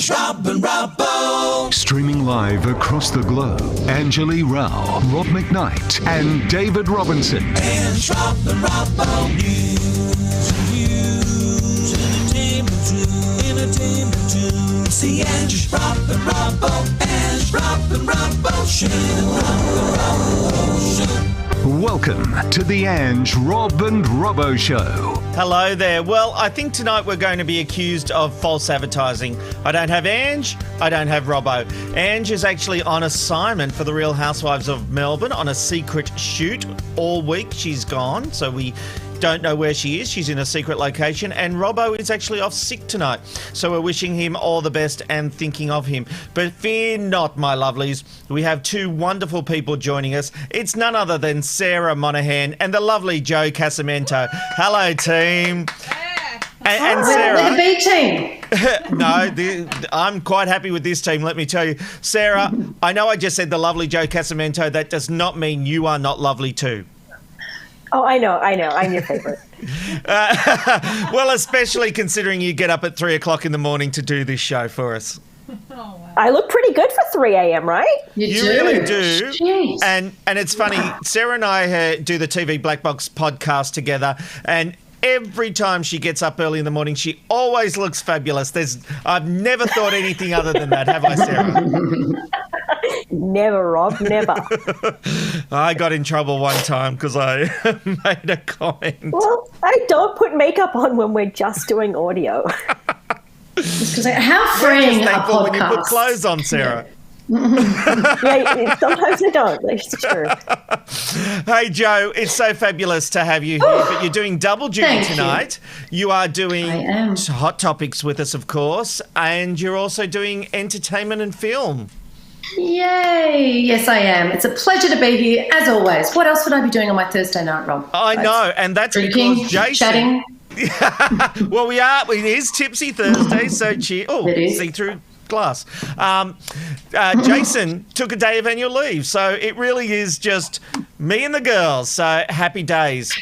Ange, Rob and Robbo. Streaming live across the globe, Angeli Rao, Rob McKnight and David Robinson. Ange, Rob and Robbo. News and views, entertainment too. See Ange, Rob and Robbo. Ange, Rob and Robbo Show. Rob and Robbo Show. Welcome to the Ange, Rob and Robbo Show. Hello there. Well, I think tonight we're going to be accused of false advertising. I don't have Ange, I don't have Robbo. Ange is actually on assignment for the Real Housewives of Melbourne on a secret shoot. All week she's gone, so we don't know where she is. She's in a secret location, and Robbo is actually off sick tonight. So we're wishing him all the best and thinking of him. But fear not, my lovelies. We have two wonderful people joining us. It's none other than Sarah Monahan and the lovely Joe Casamento. Hello, team. And Sarah, the B team. No, I'm quite happy with this team, let me tell you. Sarah, I know I just said the lovely Joe Casamento. That does not mean you are not lovely too. Oh, I know. I'm your favourite. Well, especially considering you get up at 3 o'clock in the morning to do this show for us. Oh, wow. I look pretty good for 3 a.m., right? You really do. Jeez. And it's funny, Sarah and I do the TV Black Box podcast together, and every time she gets up early in the morning, she always looks fabulous. I've never thought anything other than that, have I, Sarah? Never, Rob, never. I got in trouble one time because I made a comment. Well, I don't put makeup on when we're just doing audio. How freeing are podcasts? When you put clothes on, Sarah. Yeah, sometimes I don't. That's true. Hey, Joe, it's so fabulous to have you here, but you're doing double duty tonight. You are doing Hot Topics with us, of course, and you're also doing entertainment and film. Yay! Yes, I am. It's a pleasure to be here, as always. What else would I be doing on my Thursday night, Rob? I know, and that's drinking, because Jason... chatting. Well, it is Tipsy Thursday, so see through glass. Jason took a day of annual leave, so it really is just me and the girls, so happy days.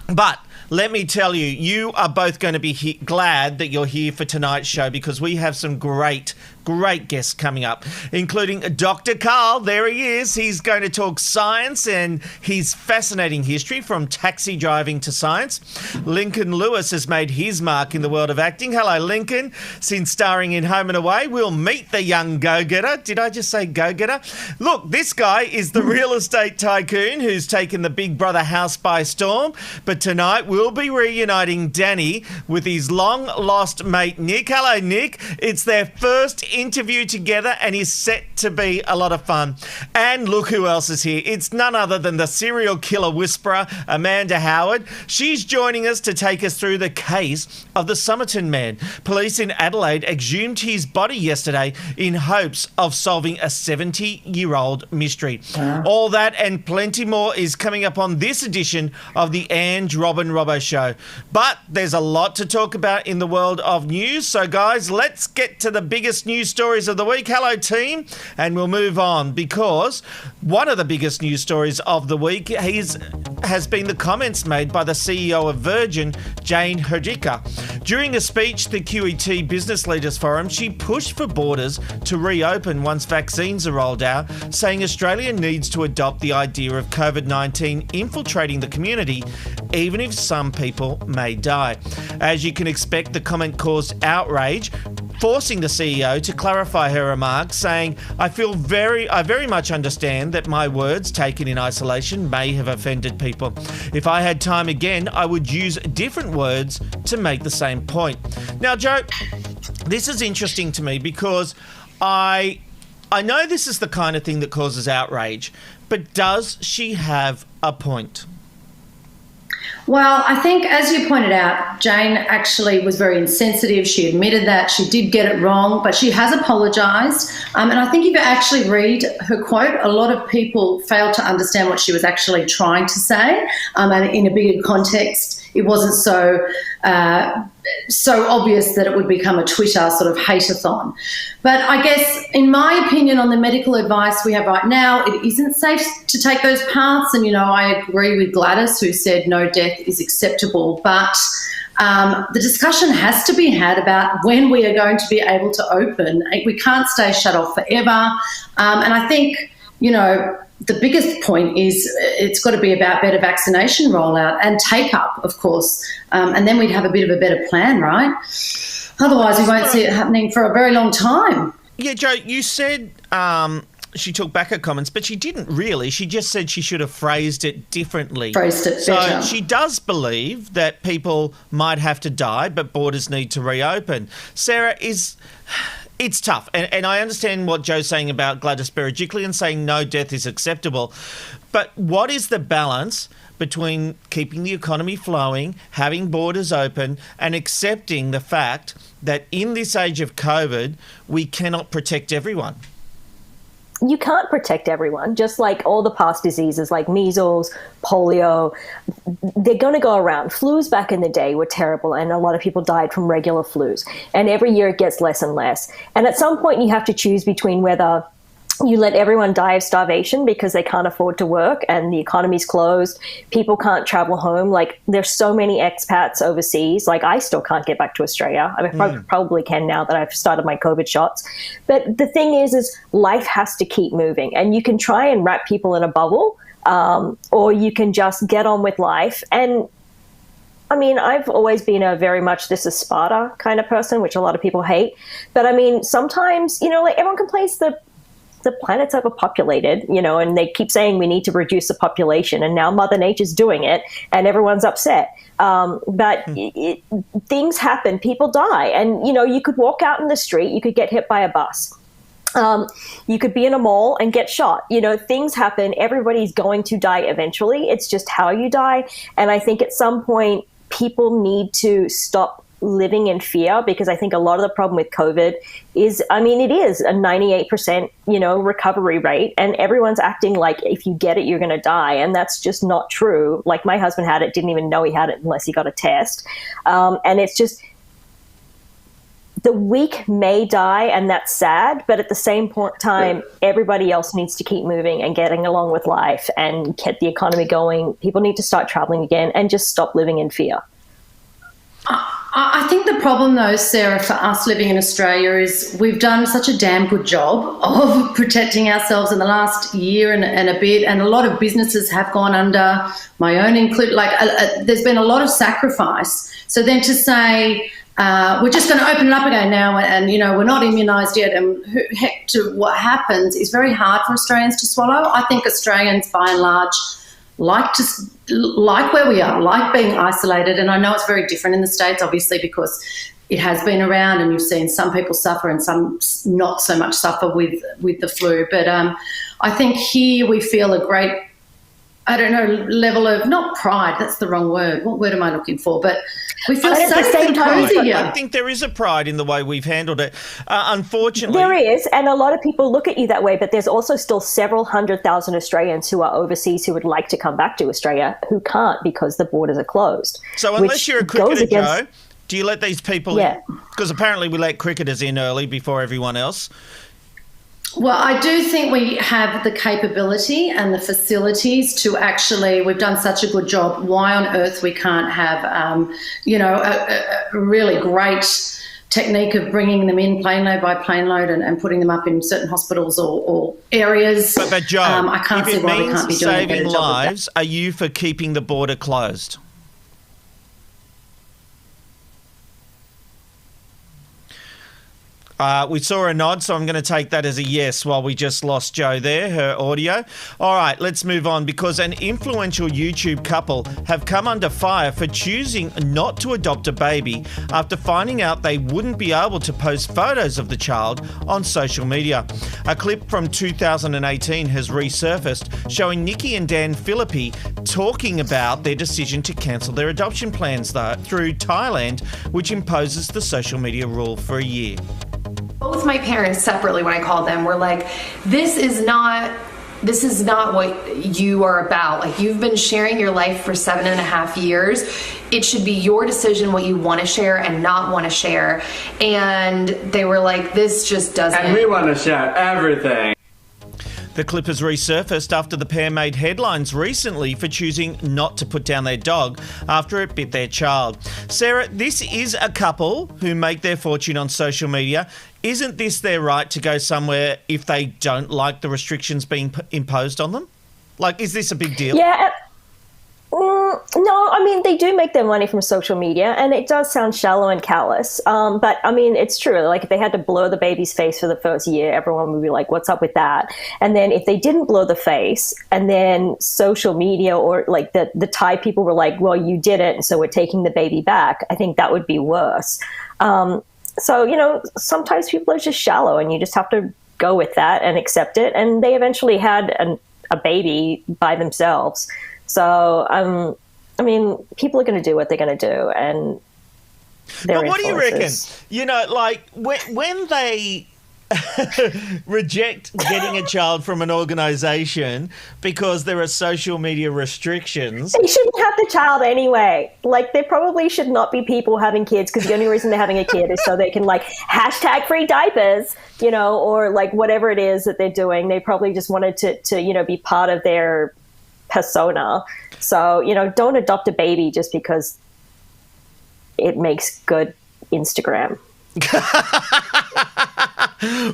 But let me tell you, you are both going to be glad that you're here for tonight's show because we have some great guests coming up, including Dr. Karl. There he is. He's going to talk science and his fascinating history from taxi driving to science. Lincoln Lewis has made his mark in the world of acting. Hello, Lincoln. Since starring in Home and Away, we'll meet the young go-getter. Did I just say go-getter? Look, this guy is the real estate tycoon who's taken the Big Brother house by storm. But tonight we'll be reuniting Danny with his long-lost mate, Nick. Hello, Nick. It's their first interview together and is set to be a lot of fun. And look who else is here. It's none other than the serial killer whisperer, Amanda Howard. She's joining us to take us through the case of the Somerton Man. Police in Adelaide exhumed his body yesterday in hopes of solving a 70-year-old mystery. All that and plenty more is coming up on this edition of the Ange, Rob and Robbo Show. But there's a lot to talk about in the world of news. So, guys, let's get to the biggest news stories of the week. Hello, team. And we'll move on because one of the biggest news stories of the week has been the comments made by the CEO of Virgin, Jane Hrdlicka. During a speech to the QET Business Leaders Forum, she pushed for borders to reopen once vaccines are rolled out, saying Australia needs to adopt the idea of COVID-19 infiltrating the community, even if some people may die. As you can expect, the comment caused outrage, forcing the CEO to clarify her remarks, saying, I very much understand that my words taken in isolation may have offended people. If I had time again, I would use different words to make the same point. Now, Joe, this is interesting to me because I know this is the kind of thing that causes outrage, but does she have a point? Well, I think, as you pointed out, Jane actually was very insensitive. She admitted that. She did get it wrong, but she has apologised. And I think if you actually read her quote, a lot of people failed to understand what she was actually trying to say. And in a bigger context, it wasn't so obvious that it would become a Twitter sort of hate-a-thon. But I guess, in my opinion, on the medical advice we have right now, it isn't safe to take those paths. And, I agree with Gladys, who said no death is acceptable. But the discussion has to be had about when we are going to be able to open. We can't stay shut off forever. And I think, the biggest point is it's got to be about better vaccination rollout and take-up, of course, and then we'd have a bit of a better plan, right? Otherwise, we won't see it happening for a very long time. Yeah, Jo, you said she took back her comments, but she didn't really. She just said she should have phrased it differently. Phrased it better. So she does believe that people might have to die, but borders need to reopen. Sarah, it's tough, and I understand what Jo's saying about Gladys Berejiklian saying no death is acceptable, but what is the balance between keeping the economy flowing, having borders open, and accepting the fact that in this age of COVID, we cannot protect everyone? You can't protect everyone, just like all the past diseases like measles, polio, they're going to go around. Flus back in the day were terrible, and a lot of people died from regular flus. And every year it gets less and less. And at some point you have to choose between whether you let everyone die of starvation because they can't afford to work and the economy's closed, people can't travel home. Like, there's so many expats overseas. Like, I still can't get back to Australia. I mean, probably can now that I've started my COVID shots. But the thing is life has to keep moving, and you can try and wrap people in a bubble, or you can just get on with life. And I mean, I've always been a very much this is Sparta kind of person, which a lot of people hate. But I mean, sometimes, like, everyone complains the planet's overpopulated, and they keep saying we need to reduce the population, and now Mother Nature's doing it, and everyone's upset. But things happen, people die, and you could walk out in the street, you could get hit by a bus. You could be in a mall and get shot. Things happen. Everybody's going to die eventually. It's just how you die. And I think at some point people need to stop living in fear, because I think a lot of the problem with COVID is, it is a 98%, recovery rate, and everyone's acting like if you get it, you're going to die. And that's just not true. Like, my husband had it, didn't even know he had it unless he got a test. And it's just, the weak may die, and that's sad. But at the same time, everybody else needs to keep moving and getting along with life and get the economy going. People need to start traveling again and just stop living in fear. I think the problem, though, Sarah, for us living in Australia is we've done such a damn good job of protecting ourselves in the last year and a bit, and a lot of businesses have gone under, my own included. There's been a lot of sacrifice. So then to say we're just going to open it up again now, and we're not immunised yet, and heck to what happens, is very hard for Australians to swallow. I think Australians, by and large, like where we are, like being isolated. And I know it's very different in the States, obviously, because it has been around, and you've seen some people suffer and some not so much suffer with the flu. But I think here we feel a great, level of, not pride, that's the wrong word. What word am I looking for? But we feel safe and cozy here. I think there is a pride in the way we've handled it. Unfortunately. There is, and a lot of people look at you that way, but there's also still several 100,000 Australians who are overseas who would like to come back to Australia who can't because the borders are closed. So unless you're a cricketer, Jo, do you let these people in? Because apparently we let cricketers in early before everyone else. Well, I do think we have the capability and the facilities to actually, we've done such a good job. Why on earth we can't have, a really great technique of bringing them in plane load by plane load and putting them up in certain hospitals or areas. But Jo, I can't see why we can't be doing a better saving job lives, are you for keeping the border closed? We saw a nod, so I'm going to take that as a yes while we just lost Jo there, her audio. All right, let's move on, because an influential YouTube couple have come under fire for choosing not to adopt a baby after finding out they wouldn't be able to post photos of the child on social media. A clip from 2018 has resurfaced showing Nikki and Dan Philippi talking about their decision to cancel their adoption plans through Thailand, which imposes the social media rule for a year. Both my parents separately, when I called them, were like, this is not this is not what you are about. Like, you've been sharing your life for 7.5 years. It should be your decision what you want to share and not want to share. And they were like, this just doesn't. And we want to share everything. The clip has resurfaced after the pair made headlines recently for choosing not to put down their dog after it bit their child. Sarah, this is a couple who make their fortune on social media. Isn't this their right to go somewhere if they don't like the restrictions being imposed on them? Like, is this a big deal? Yeah. No, I mean, they do make their money from social media, and it does sound shallow and callous. But, I mean, it's true. Like, if they had to blur the baby's face for the first year, everyone would be like, what's up with that? And then if they didn't blur the face, and then social media or, like, the Thai people were like, well, you did it, and so we're taking the baby back, I think that would be worse. So, you know, sometimes people are just shallow, and you just have to go with that and accept it. And they eventually had a baby by themselves. So, I mean, people are going to do what they're going to do, and but what do you reckon? You know, like, when they reject getting a child from an organisation because there are social media restrictions... They shouldn't have the child anyway. Like, there probably should not be people having kids because the only reason they're having a kid is so they can, like, hashtag free diapers, you know, or, like, whatever it is that they're doing. They probably just wanted to you know, be part of their persona. So, you know, don't adopt a baby just because it makes good Instagram.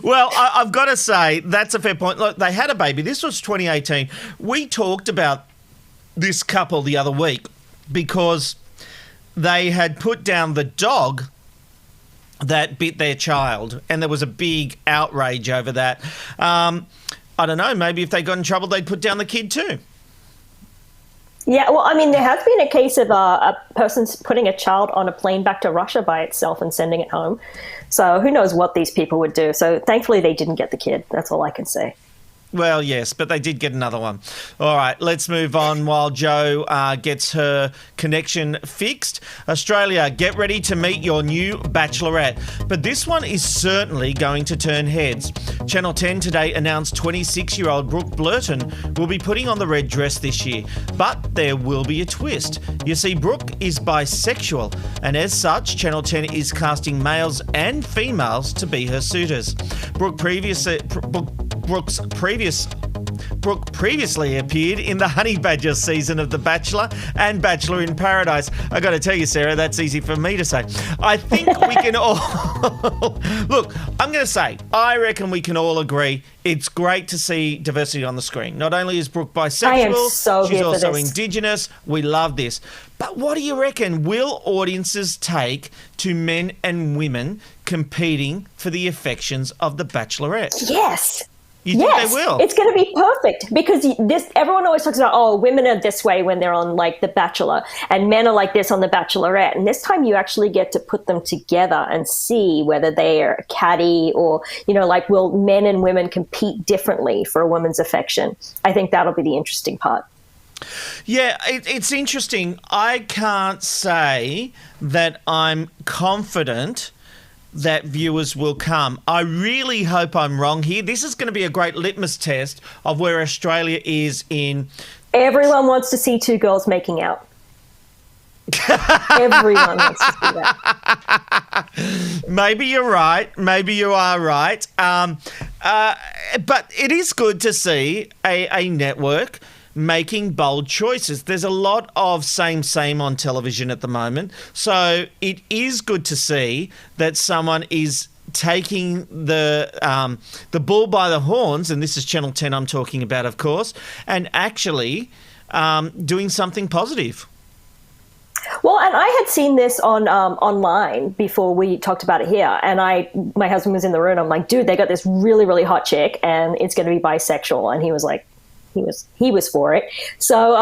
Well, I've got to say, that's a fair point. Look, they had a baby. This was 2018. We talked about this couple the other week because they had put down the dog that bit their child, and there was a big outrage over that. I don't know, maybe if they got in trouble, they'd put down the kid too. Yeah, well, I mean, there has been a case of a person putting a child on a plane back to Russia by itself and sending it home. So who knows what these people would do. So thankfully they didn't get the kid. That's all I can say. Well, yes, but they did get another one. All right, let's move on while Jo gets her connection fixed. Australia, get ready to meet your new bachelorette. But this one is certainly going to turn heads. Channel 10 today announced 26-year-old Brooke Blurton will be putting on the red dress this year. But there will be a twist. You see, Brooke is bisexual, and as such, Channel 10 is casting males and females to be her suitors. Brooke previously appeared in the Honey Badger season of The Bachelor and Bachelor in Paradise. I got to tell you, Sarah, that's easy for me to say. I think we can all... Look, I'm going to say, I reckon we can all agree it's great to see diversity on the screen. Not only is Brooke bisexual, she's also Indigenous. We love this. But what do you reckon? Will audiences take to men and women competing for the affections of the Bachelorette? Yes. You think they will? It's going to be perfect because everyone always talks about, oh, women are this way when they're on, like, The Bachelor and men are like this on The Bachelorette. And this time you actually get to put them together and see whether they are catty or, you know, like, will men and women compete differently for a woman's affection? I think that'll be the interesting part. Yeah, it's interesting. I can't say that I'm confident that viewers will come. I really hope I'm wrong here. This is going to be a great litmus test of where Australia is in... Everyone wants to see two girls making out. Everyone wants to see that. Maybe you're right. Maybe you are right. But it is good to see a network making bold choices. There's a lot of same on television at the moment. So it is good to see that someone is taking the bull by the horns, and this is Channel 10 I'm talking about, of course, and actually doing something positive. Well, and I had seen this on online before we talked about it here, and my husband was in the room. I'm like, dude, they got this really, really hot chick, and it's going to be bisexual, and he was like, he was for it. So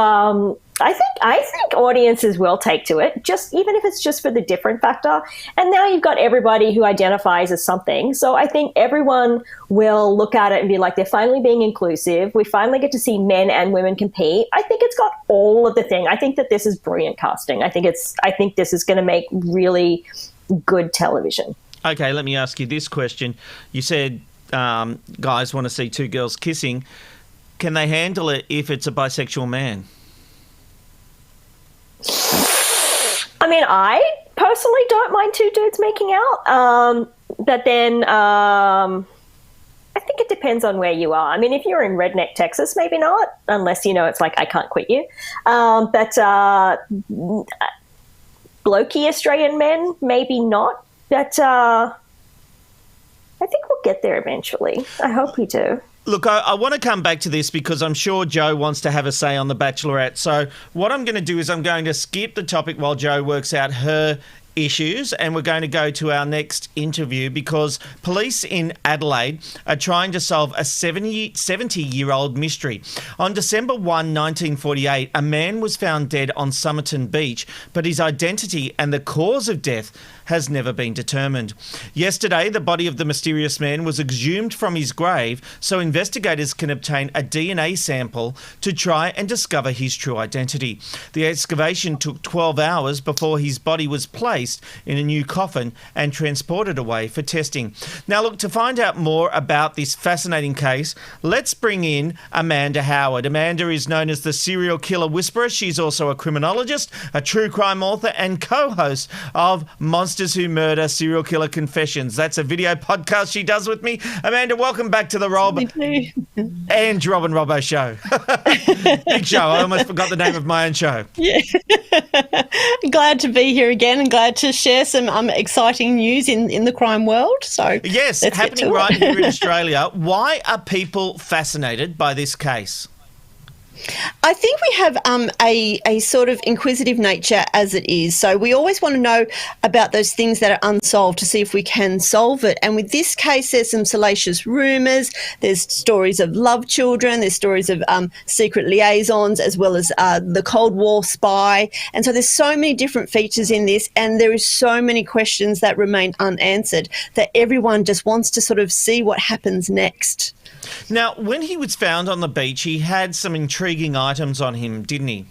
I think audiences will take to it, just even if it's just for the different factor. And now you've got everybody who identifies as something. So I think everyone will look at it and be like, they're finally being inclusive. We finally get to see men and women compete. I think it's got all of the thing. I think that this is brilliant casting. I think this is going to make really good television. Okay, let me ask you this question. You said guys want to see two girls kissing. can they handle it if it's a bisexual man? I mean, I personally don't mind two dudes making out, but then I think it depends on where you are. I mean, if you're in redneck Texas, maybe not, unless, it's like, I can't quit you. But blokey Australian men, maybe not. But I think we'll get there eventually. I hope we do. Look, I want to come back to this because I'm sure Joe wants to have a say on The Bachelorette. So what I'm going to do is I'm going to skip the topic while Joe works out her issues, and we're going to go to our next interview because police in Adelaide are trying to solve a 70-year-old mystery. On December 1, 1948, a man was found dead on Somerton Beach, but his identity and the cause of death has never been determined. Yesterday, the body of the mysterious man was exhumed from his grave so investigators can obtain a DNA sample to try and discover his true identity. The excavation took 12 hours before his body was placed in a new coffin and transported away for testing. Now, look, to find out more about this fascinating case, let's bring in Amanda Howard. Amanda is known as the serial killer whisperer. She's also a criminologist, a true crime author, and co-host of Monsters Who Murder Serial Killer Confessions. That's a video podcast she does with me. Amanda, welcome back to the Rob and Rob and Robbo show. Big show. I almost forgot the name of my own show. Yeah. Glad to be here again and glad to share some exciting news in the crime world. So yes, happening right here in Australia. Why are people fascinated by this case? I think we have a sort of inquisitive nature as it is. So we always want to know about those things that are unsolved to see if we can solve it. And with this case, there's some salacious rumours. There's stories of love children. There's stories of secret liaisons as well as the Cold War spy. And so there's so many different features in this, and there is so many questions that remain unanswered that everyone just wants to sort of see what happens next. Now, when he was found on the beach, he had some intriguing items on him, didn't he?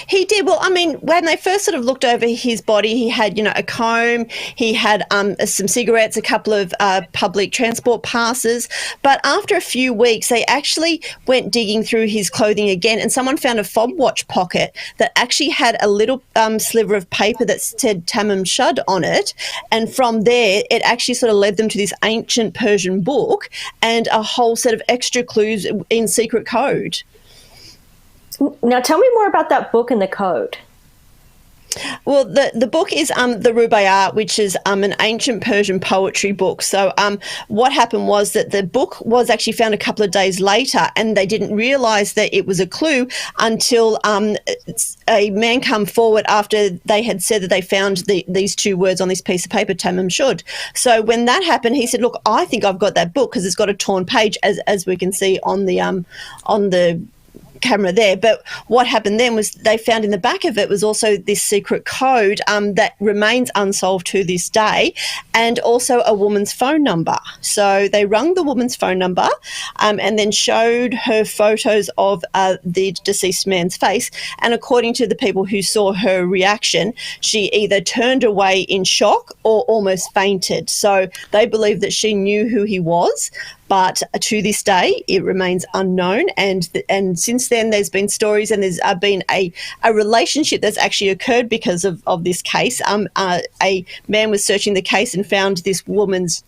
He did. Well, I mean, when they first sort of looked over his body, he had, a comb, he had some cigarettes, a couple of public transport passes. But after a few weeks, they actually went digging through his clothing again, and someone found a fob watch pocket that actually had a little sliver of paper that said Tamam Shud on it. And from there, it actually sort of led them to this ancient Persian book and a whole set of extra clues in secret code. Now, tell me more about that book and the code. Well, the book is the Rubaiyat, which is an ancient Persian poetry book. So what happened was that the book was actually found a couple of days later, and they didn't realise that it was a clue until a man come forward after they had said that they found these two words on this piece of paper, Tamam Shud. So when that happened, he said, "Look, I think I've got that book because it's got a torn page, as we can see on the camera there." But what happened then was they found in the back of it was also this secret code that remains unsolved to this day, and also a woman's phone number. So they rung the woman's phone number and then showed her photos of the deceased man's face, and according to the people who saw her reaction, she either turned away in shock or almost fainted. So they believe that she knew who he was, but to this day, it remains unknown. And since then, there's been stories, and there's been a relationship that's actually occurred because of this case. A man was searching the case and found this woman's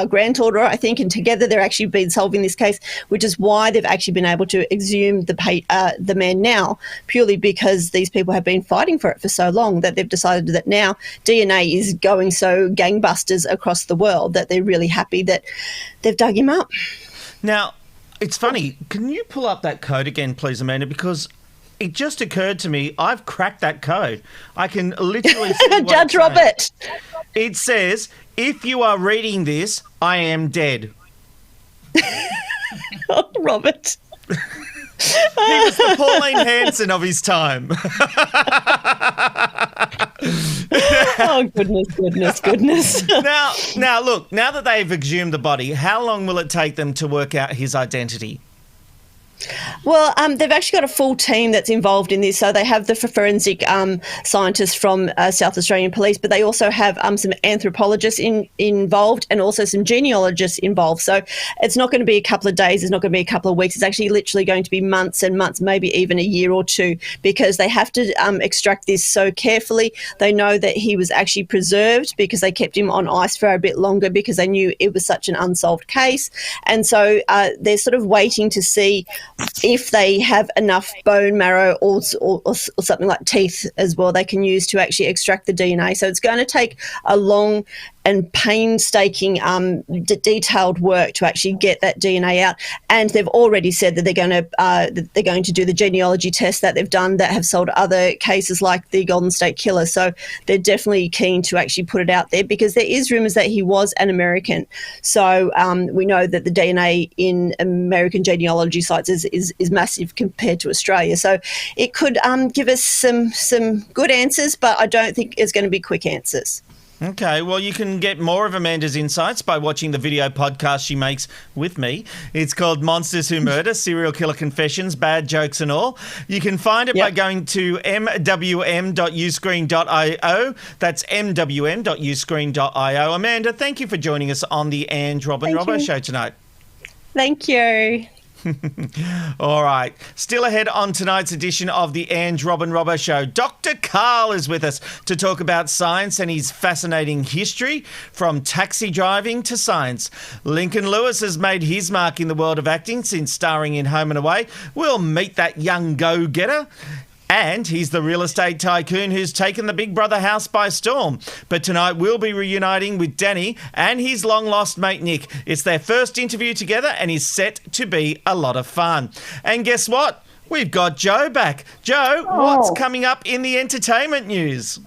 granddaughter, I think, and together they're actually been solving this case, which is why they've actually been able to exhume the man now, purely because these people have been fighting for it for so long that they've decided that now DNA is going so gangbusters across the world that they're really happy that they've dug him up. Now, it's funny. Can you pull up that code again, please, Amanda? Because it just occurred to me, I've cracked that code. I can literally see what Judge Robert. It says, "If you are reading this, I am dead." Oh, Robert. He was the Pauline Hanson of his time. Oh, goodness. Now, look, now that they've exhumed the body, how long will it take them to work out his identity? Well, they've actually got a full team that's involved in this. So they have the forensic scientists from South Australian Police, but they also have some anthropologists involved and also some genealogists involved. So it's not going to be a couple of days. It's not going to be a couple of weeks. It's actually literally going to be months and months, maybe even a year or two, because they have to extract this so carefully. They know that he was actually preserved because they kept him on ice for a bit longer because they knew it was such an unsolved case. And so they're sort of waiting to see if they have enough bone marrow or something like teeth as well they can use to actually extract the DNA. So it's going to take a long and painstaking, detailed work to actually get that DNA out. And they've already said that they're going to do the genealogy tests that they've done that have solved other cases like the Golden State Killer. So they're definitely keen to actually put it out there because there is rumours that he was an American. So we know that the DNA in American genealogy sites is massive compared to Australia. So it could give us some good answers, but I don't think it's going to be quick answers. Okay, well, you can get more of Amanda's insights by watching the video podcast she makes with me. It's called Monsters Who Murder, Serial Killer Confessions, Bad Jokes and All. You can find it by going to mwm.uscreen.io. That's mwm.uscreen.io. Amanda, thank you for joining us on the Ange, Rob and Robbo show tonight. Thank you. All right. Still ahead on tonight's edition of the Ange, Rob and Robbo show, Dr. Karl is with us to talk about science and his fascinating history from taxi driving to science. Lincoln Lewis has made his mark in the world of acting since starring in Home and Away. We'll meet that young go-getter. And he's the real estate tycoon who's taken the Big Brother house by storm. But tonight we'll be reuniting with Danny and his long-lost mate Nick. It's their first interview together and is set to be a lot of fun. And guess what? We've got Joe back. Joe, what's coming up in the entertainment news?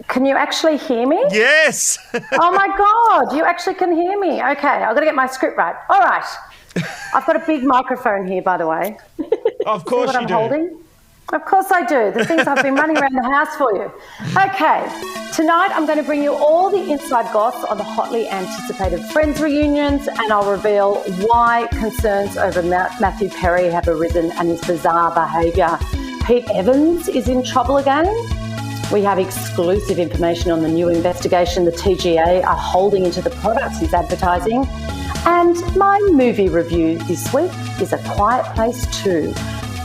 Can you actually hear me? Yes. Oh, my God. You actually can hear me. Okay, I've got to get my script right. All right. I've got a big microphone here, by the way. Of course you do. Holding? Of course I do. The things I've been running around the house for you. Okay, tonight I'm going to bring you all the inside goss on the hotly anticipated Friends reunions, and I'll reveal why concerns over Matthew Perry have arisen and his bizarre behaviour. Pete Evans is in trouble again. We have exclusive information on the new investigation the TGA are holding into the products he's advertising. And my movie review this week is A Quiet Place 2.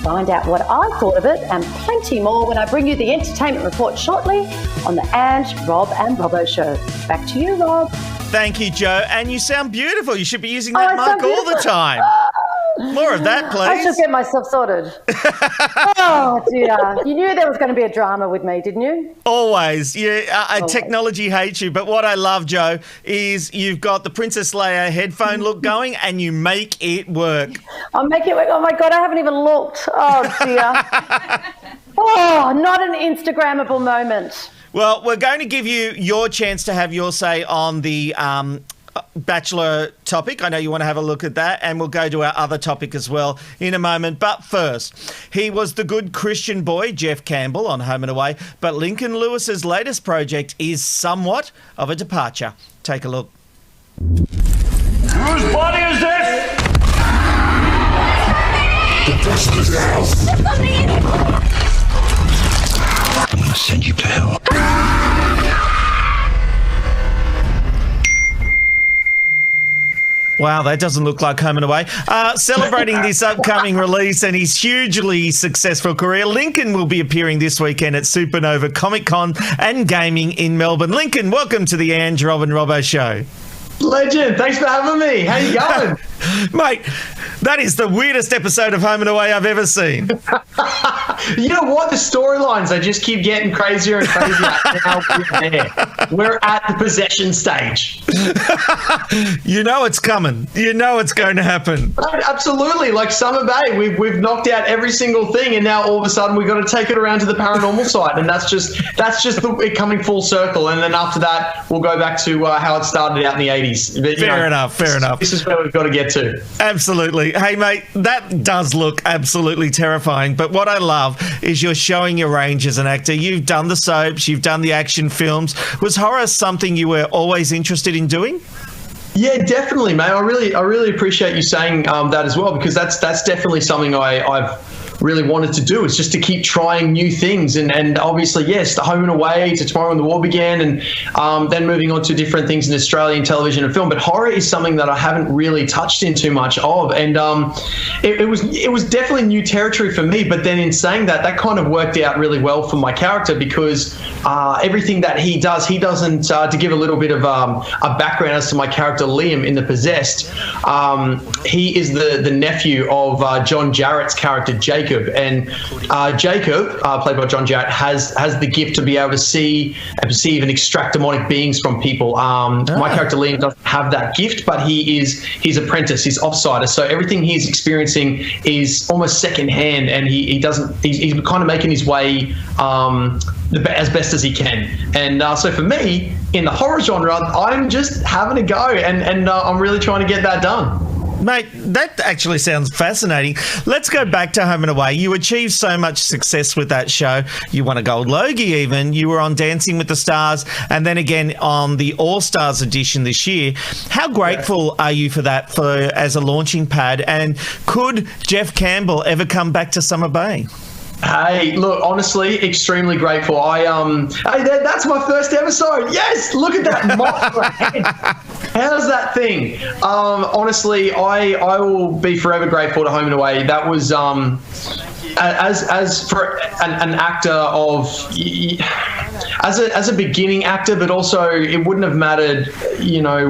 Find out what I thought of it and plenty more when I bring you the entertainment report shortly on the Ange, Rob and Robbo show. Back to you, Rob. Thank you, Joe. And you sound beautiful. You should be using that mic all the time. More of that, please. I should get myself sorted. Oh, dear. You knew there was going to be a drama with me, didn't you? Always. Yeah, technology hates you. But what I love, Joe, is you've got the Princess Leia headphone look going and you make it work. I'll make it work. Oh, my God, I haven't even looked. Oh, dear. Oh, not an Instagrammable moment. Well, we're going to give you your chance to have your say on the Bachelor topic. I know you want to have a look at that, and we'll go to our other topic as well in a moment. But first, he was the good Christian boy, Jeff Campbell, on Home and Away, but Lincoln Lewis's latest project is somewhat of a departure. Take a look. Whose body is this? The President's house. I'm gonna send you to hell. Wow, that doesn't look like Home and Away. Celebrating this upcoming release and his hugely successful career, Lincoln will be appearing this weekend at Supernova Comic Con and Gaming in Melbourne. Lincoln, welcome to the Ange, Rob and Robbo show. Legend, thanks for having me. How you going? Mate, that is the weirdest episode of Home and Away I've ever seen. You know what? The storylines, they just keep getting crazier and crazier. Now we're there. We're at the possession stage. You know it's coming. You know it's going to happen. Absolutely. Like Summer Bay, we've knocked out every single thing, and now all of a sudden we've got to take it around to the paranormal side, and that's just it coming full circle. And then after that, we'll go back to how it started out in the 80s. But, fair enough. This is where we've got to get to. Absolutely. Hey, mate, that does look absolutely terrifying. But what I love is you're showing your range as an actor. You've done the soaps, you've done the action films. Was horror something you were always interested in doing? Yeah, definitely, mate. I really appreciate you saying that as well, because that's definitely something I've really wanted to do, is just to keep trying new things, and obviously, yes, the Home and Away to Tomorrow When the War Began, and then moving on to different things in Australian television and film. But horror is something that I haven't really touched in too much of, and it was definitely new territory for me. But then in saying that kind of worked out really well for my character, because everything that he doesn't, to give a little bit of a background as to my character Liam in The Possessed, he is the nephew of John Jarrett's character Jacob. And Jacob, played by John Jarrett, has the gift to be able to see and perceive and extract demonic beings from people. My character Liam doesn't have that gift, but he's apprentice, he's offsider, so everything he's experiencing is almost secondhand, and he's kind of making his way as best as he can. And so for me, in the horror genre, I'm just having a go, and I'm really trying to get that done. Mate, that actually sounds fascinating. Let's go back to Home and Away. You achieved so much success with that show. You won a Gold Logie even. You were on Dancing with the Stars, and then again on the All-Stars edition this year. How grateful are you for that as a launching pad? And could Jeff Campbell ever come back to Summer Bay? Hey, look, honestly, extremely grateful. That's my first episode. Yes, look at that mock head. How's that thing? Honestly, I will be forever grateful to Home and Away. That was as for an actor of, as a beginning actor, but also it wouldn't have mattered,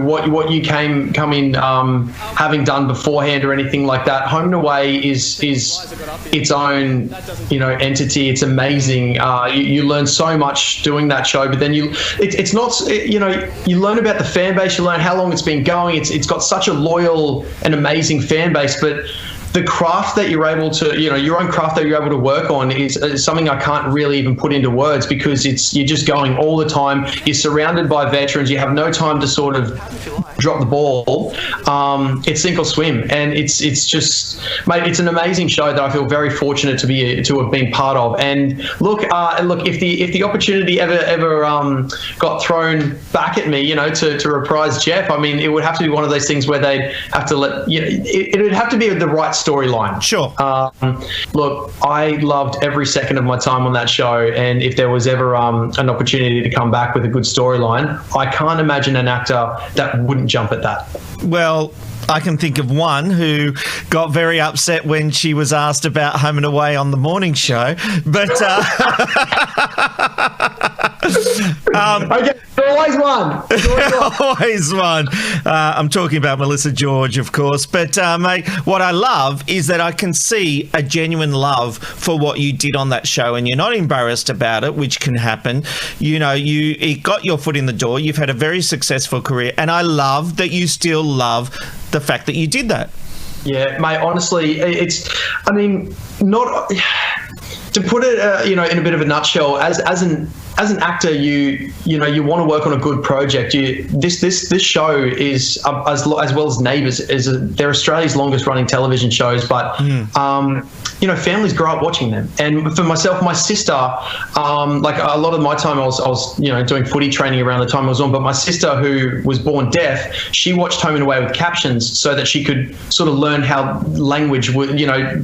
what you come in having done beforehand or anything like that. Home and Away is its own entity. It's amazing. You learn so much doing that show, but then it's not, you learn about the fan base, you learn how long it's been going. It's got such a loyal and amazing fan base, but the craft that you're able to, your own craft that you're able to work on is something I can't really even put into words, because you're just going all the time. You're surrounded by veterans. You have no time to sort of drop the ball. It's sink or swim, and it's just, mate, it's an amazing show that I feel very fortunate to have been part of. And look, if the opportunity ever got thrown back at me, to reprise Jeff, I mean, it would have to be one of those things where they'd have to it would have to be the right storyline. Sure. Look, I loved every second of my time on that show, and if there was ever an opportunity to come back with a good storyline, I can't imagine an actor that wouldn't jump at that. Well, I can think of one who got very upset when she was asked about Home and Away on the morning show, but okay, always one. Always one. I'm talking about Melissa George, of course. But, mate, what I love is that I can see a genuine love for what you did on that show, and you're not embarrassed about it, which can happen. It got your foot in the door. You've had a very successful career, and I love that you still love the fact that you did that. Yeah, mate, honestly, not to put it, in a bit of a nutshell, as an actor, you want to work on a good project. This show is as well as Neighbours, they're Australia's longest running television shows, but families grow up watching them. And for myself, my sister, like a lot of my time, I was doing footy training around the time I was on. But my sister, who was born deaf, she watched Home and Away with captions so that she could sort of learn how language,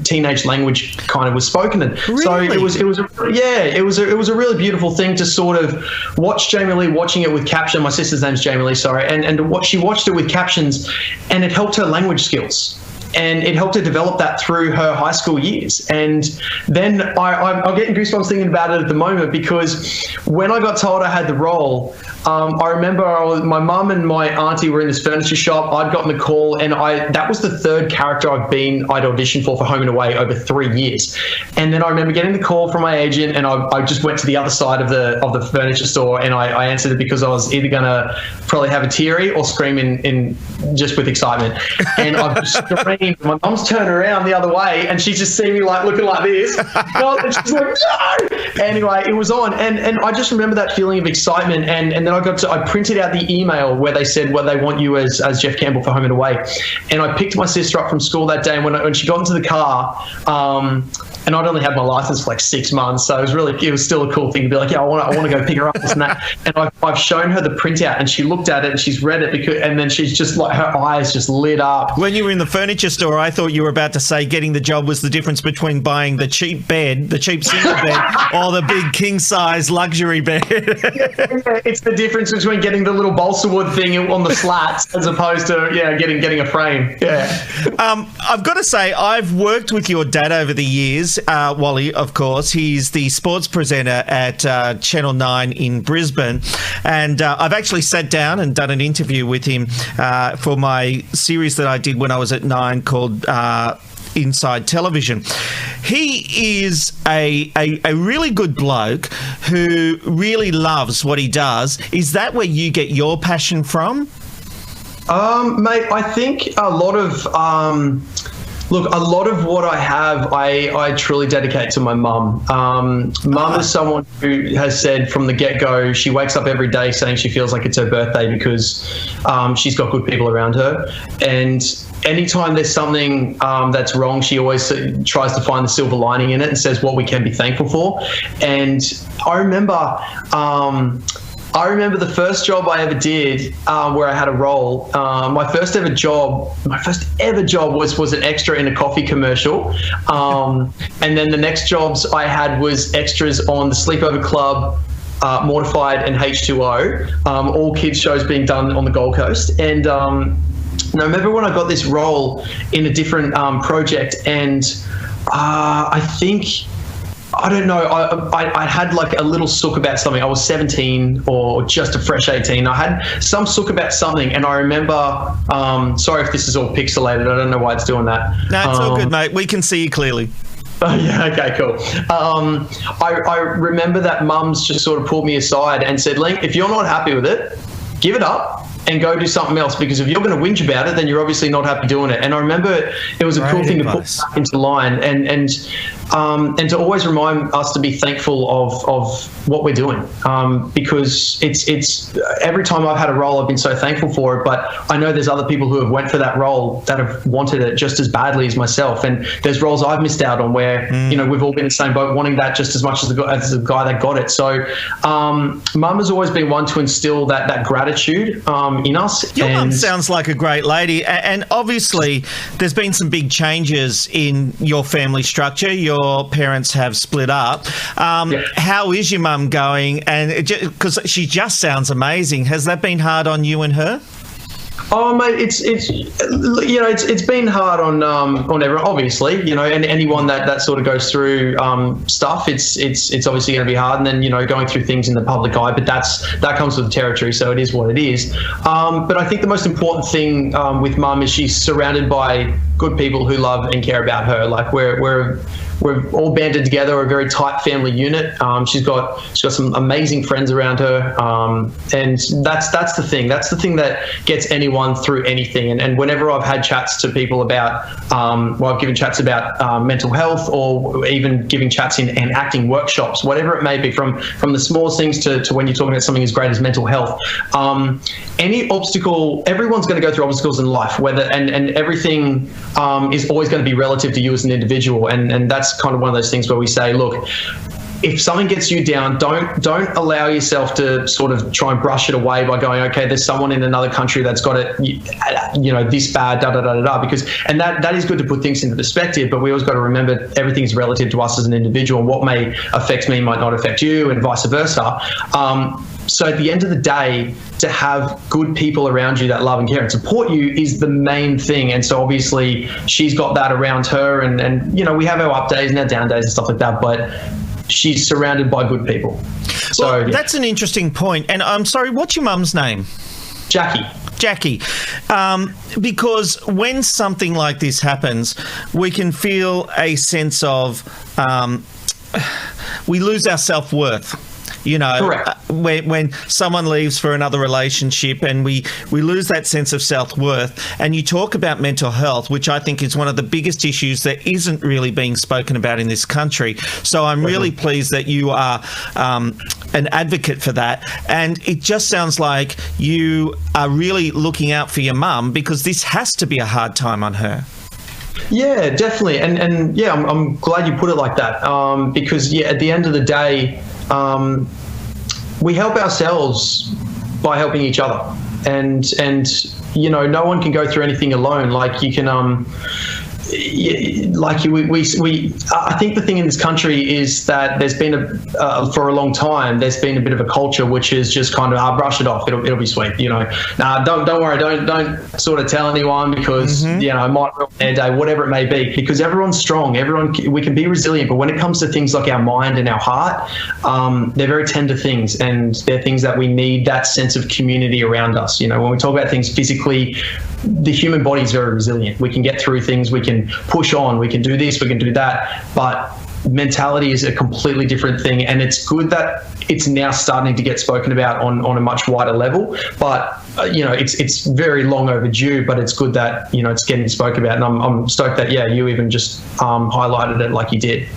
teenage language kind of was spoken. And really? So it was a really beautiful thing to sort of watch Jamie Lee watching it with caption. My sister's name's Jamie Lee, sorry, and what she watched it with captions, and it helped her language skills. And it helped her develop that through her high school years. And then I'm getting goosebumps thinking about it at the moment, because when I got told I had the role, I remember my mum and my auntie were in this furniture shop. I'd gotten the call, and that was the third character I'd auditioned for Home and Away over 3 years. And then I remember getting the call from my agent, and I just went to the other side of the furniture store, and I answered it because I was either going to probably have a teary or scream in just with excitement. And I just screamed. My mum's turned around the other way, and she's just seen me like looking like this. And she's like, no! Anyway, it was on, and I just remember that feeling of excitement. And then I printed out the email where they said, well, they want you as Jeff Campbell for Home and Away. And I picked my sister up from school that day, and when she got into the car, and I'd only had my license for like 6 months, so it was still a cool thing to be like, yeah, I want to go pick her up, this and that. And I've shown her the printout, and she looked at it and she's read it, and then she's just like, her eyes just lit up. When you were in the furniture store, I thought you were about to say getting the job was the difference between buying the cheap bed, the cheap single bed, or the big king size luxury bed. Yeah, it's the difference between getting the little balsa wood thing on the slats as opposed to getting a frame. Yeah. I've got to say, I've worked with your dad over the years, Wally, of course. He's the sports presenter at Channel 9 in Brisbane. And I've actually sat down and done an interview with him for my series that I did when I was at 9 called Inside Television. He is a really good bloke who really loves what he does. Is that where you get your passion from? Mate, I think a lot of what I have, I truly dedicate to my mum. Mum is someone who has said from the get-go, she wakes up every day saying she feels like it's her birthday because she's got good people around her. And anytime there's something that's wrong, she always tries to find the silver lining in it and says what we can be thankful for. And I remember the first job I ever did where I had a role. My first ever job was an extra in a coffee commercial. And then the next jobs I had was extras on the Sleepover Club, Mortified, and H2O, all kids shows being done on the Gold Coast. And I remember when I got this role in a different project, and I don't know, I had like a little sook about something. I was 17 or just a fresh 18. I had some sook about something, and I remember, sorry if this is all pixelated. I don't know why it's doing that. No, it's all good, mate. We can see you clearly. Oh, yeah, okay, cool. I remember that Mum's just sort of pulled me aside and said, Link, if you're not happy with it, give it up and go do something else, because if you're going to whinge about it, then you're obviously not happy doing it. And I remember it was a cool thing to put back into line and to always remind us to be thankful of what we're doing, because it's every time I've had a role, I've been so thankful for it. But I know there's other people who have went for that role that have wanted it just as badly as myself, and there's roles I've missed out on where we've all been in the same boat, wanting that just as much as the guy that got it. So Mum has always been one to instill that gratitude in us. Your mum sounds like a great lady, and obviously there's been some big changes in your family structure. Your parents have split up. How is your mum going? And because she just sounds amazing, has that been hard on you and her? Oh, mate, it's been hard on everyone, obviously, and anyone that sort of goes through stuff. It's obviously going to be hard, and then going through things in the public eye. But that comes with the territory, so it is what it is. But I think the most important thing with Mum is she's surrounded by good people who love and care about her. Like we're all banded together. We're a very tight family unit. She's got some amazing friends around her, and that's the thing. That's the thing that gets anyone through anything. And whenever I've had chats to people about, I've given chats about mental health, or even giving chats in acting workshops, whatever it may be, from the smallest things to when you're talking about something as great as mental health. Any obstacle, everyone's going to go through obstacles in life, and everything is always going to be relative to you as an individual, and that's kind of one of those things where we say, look, if something gets you down, don't allow yourself to sort of try and brush it away by going, okay, there's someone in another country that's got it, this bad, because, and that is good to put things into perspective, but we always got to remember everything's relative to us as an individual, and what may affect me might not affect you, and vice versa. So at the end of the day, to have good people around you that love and care and support you is the main thing. And so obviously she's got that around her, and we have our up days and our down days and stuff like that, but she's surrounded by good people. So that's an interesting point. And I'm sorry, what's your mum's name? Jackie. Because when something like this happens, we can feel a sense of we lose our self-worth. When someone leaves for another relationship, and we lose that sense of self-worth. And you talk about mental health, which I think is one of the biggest issues that isn't really being spoken about in this country. So I'm really pleased that you are an advocate for that. And it just sounds like you are really looking out for your mum, because this has to be a hard time on her. Yeah, definitely. And yeah, I'm glad you put it like that, because, yeah, at the end of the day, we help ourselves by helping each other. And you know, no one can go through anything alone. Like, you can, I think the thing in this country is that there's been for a long time, there's been a bit of a culture which is just kind of, brush it off, it'll be sweet, you know. Don't worry, don't sort of tell anyone because you know, it might ruin their day, whatever it may be. Because everyone's strong, we can be resilient, but when it comes to things like our mind and our heart, they're very tender things, and they're things that we need that sense of community around us. You know, when we talk about things physically, the human body is very resilient. We can get through things, we can push on, we can do this, we can do that, but mentality is a completely different thing, and it's good that it's now starting to get spoken about on a much wider level. But you know, it's very long overdue, but it's good that, you know, it's getting spoken about, and I'm stoked that, yeah, you even just highlighted it like you did.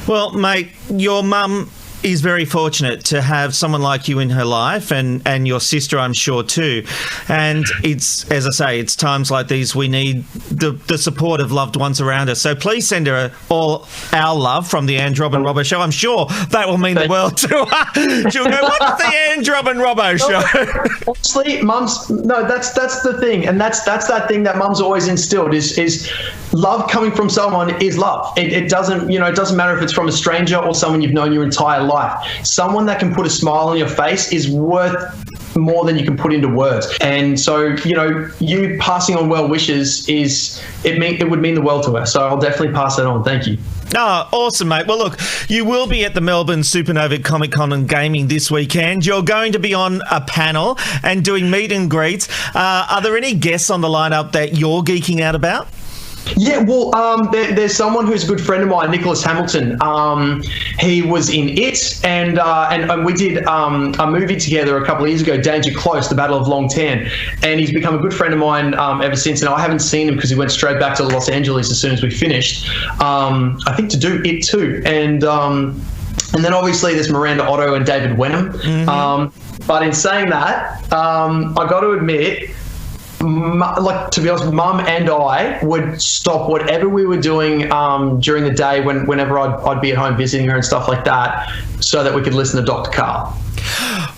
Well, mate, your mum is very fortunate to have someone like you in her life, and your sister, I'm sure, too. And it's, as I say, it's times like these we need the support of loved ones around us. So please send her all our love from the Ange, Rob and Robbo Show. I'm sure that will mean the world to her. She'll go, what's the Ange, Rob and Robbo Show? Honestly, that's the thing, and that's that thing that mum's always instilled is love coming from someone is love. It doesn't, you know, it doesn't matter if it's from a stranger or someone you've known your entire life. Someone that can put a smile on your face is worth more than you can put into words. And so, you know, you passing on well wishes it would mean the world to her. So I'll definitely pass that on. Thank you. Oh, awesome, mate. Well, look, you will be at the Melbourne Supernova Comic Con and Gaming this weekend. You're going to be on a panel and doing meet and greets. Are there any guests on the lineup that you're geeking out about? Yeah, well, there's someone who's a good friend of mine, Nicholas Hamilton. He was in It, and we did a movie together a couple of years ago, Danger Close, The Battle of Long Tan, and he's become a good friend of mine ever since. And I haven't seen him because he went straight back to Los Angeles as soon as we finished, I think to do It too. And then obviously there's Miranda Otto and David Wenham. But in saying that, I got to admit, like, to be honest, Mum and I would stop whatever we were doing during the day whenever I'd be at home visiting her and stuff like that, so that we could listen to Dr. Karl.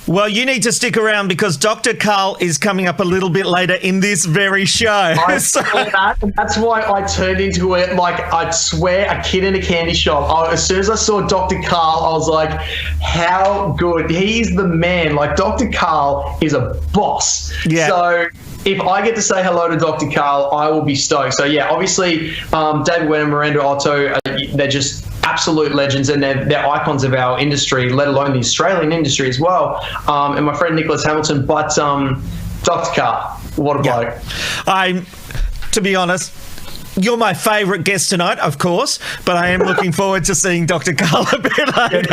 Well, you need to stick around because Dr. Karl is coming up a little bit later in this very show. I saw that, and that's why I turned into it, like, I'd swear, a kid in a candy shop. As soon as I saw Dr. Karl, I was like, how good. He's the man. Like, Dr. Karl is a boss. Yeah. So if I get to say hello to Dr. Karl, I will be stoked. So, yeah, obviously, David Wenham and Miranda Otto, they're just absolute legends, and they're icons of our industry, let alone the Australian industry as well. And my friend Nicholas Hamilton, but Dr. Karl, what a bloke. To be honest, you're my favourite guest tonight, of course, but I am looking forward to seeing Dr. Karl a bit later.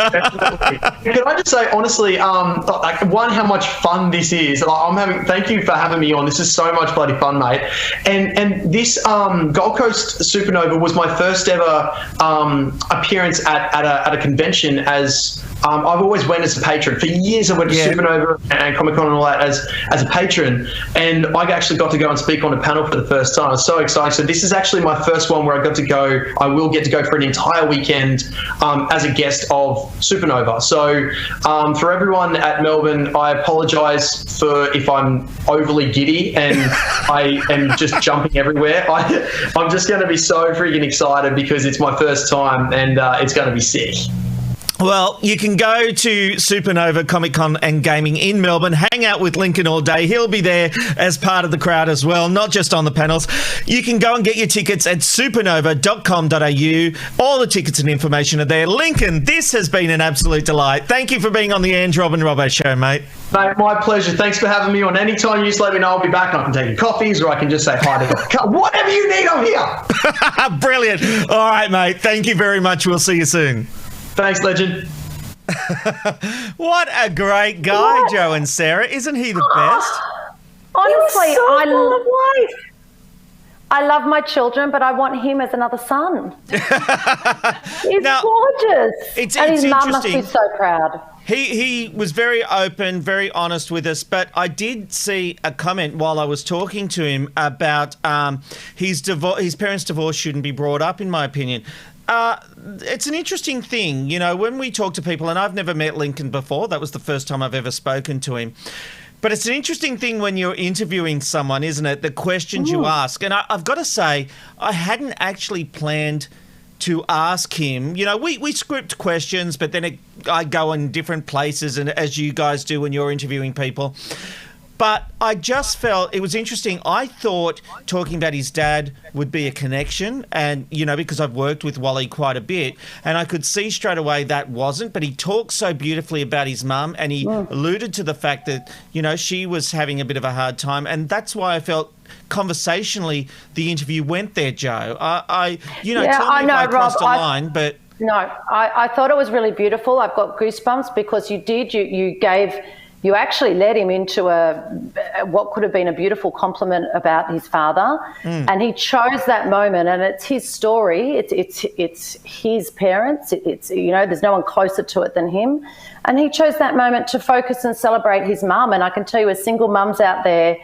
Can I just say, honestly, how much fun this is. Thank you for having me on. This is so much bloody fun, mate. And this Gold Coast Supernova was my first ever appearance at a convention as I've always went as a patron. For years I went to Supernova and Comic-Con and all that as a patron, and I actually got to go and speak on a panel for the first time. I was so excited. So this is actually my first one where I will get to go for an entire weekend as a guest of Supernova. So for everyone at Melbourne, I apologise for if I'm overly giddy and I am just jumping everywhere. I'm just going to be so freaking excited because it's my first time, and it's going to be sick. Well, you can go to Supernova Comic Con and Gaming in Melbourne, hang out with Lincoln all day. He'll be there as part of the crowd as well, not just on the panels. You can go and get your tickets at supernova.com.au. All the tickets and information are there. Lincoln, this has been an absolute delight. Thank you for being on the Ange, Rob and Robbo Show, mate. Mate, my pleasure. Thanks for having me on. Anytime you just let me know, I'll be back, and I can take you coffees, or I can just say hi to Dr. Karl. Whatever you need, I'm here. Brilliant. All right, mate. Thank you very much. We'll see you soon. Thanks, legend. What a great guy, Joe and Sarah. Isn't he the best? Honestly, so full of life. I love my children, but I want him as another son. He's Now, gorgeous. It's his mum must be interesting. so proud. He was very open, very honest with us, but I did see a comment while I was talking to him about his parents' divorce shouldn't be brought up, in my opinion. It's an interesting thing, when we talk to people, and I've never met Lincoln before. That was the first time I've ever spoken to him. But it's an interesting thing when you're interviewing someone, isn't it? The questions you ask. And I've got to say, I hadn't actually planned to ask him. We script questions, but then I go in different places, and as you guys do when you're interviewing people. But I just felt it was interesting. I thought talking about his dad would be a connection, and, because I've worked with Wally quite a bit, and I could see straight away that wasn't. But he talked so beautifully about his mum, and he alluded to the fact that, she was having a bit of a hard time. And that's why I felt conversationally the interview went there, Joe. Tell me if I crossed a line, but... No, I thought it was really beautiful. I've got goosebumps because you actually led him into what could have been a beautiful compliment about his father, and he chose that moment. And it's his story. It's his parents. There's no one closer to it than him, and he chose that moment to focus and celebrate his mum. And I can tell you, as single mums out there,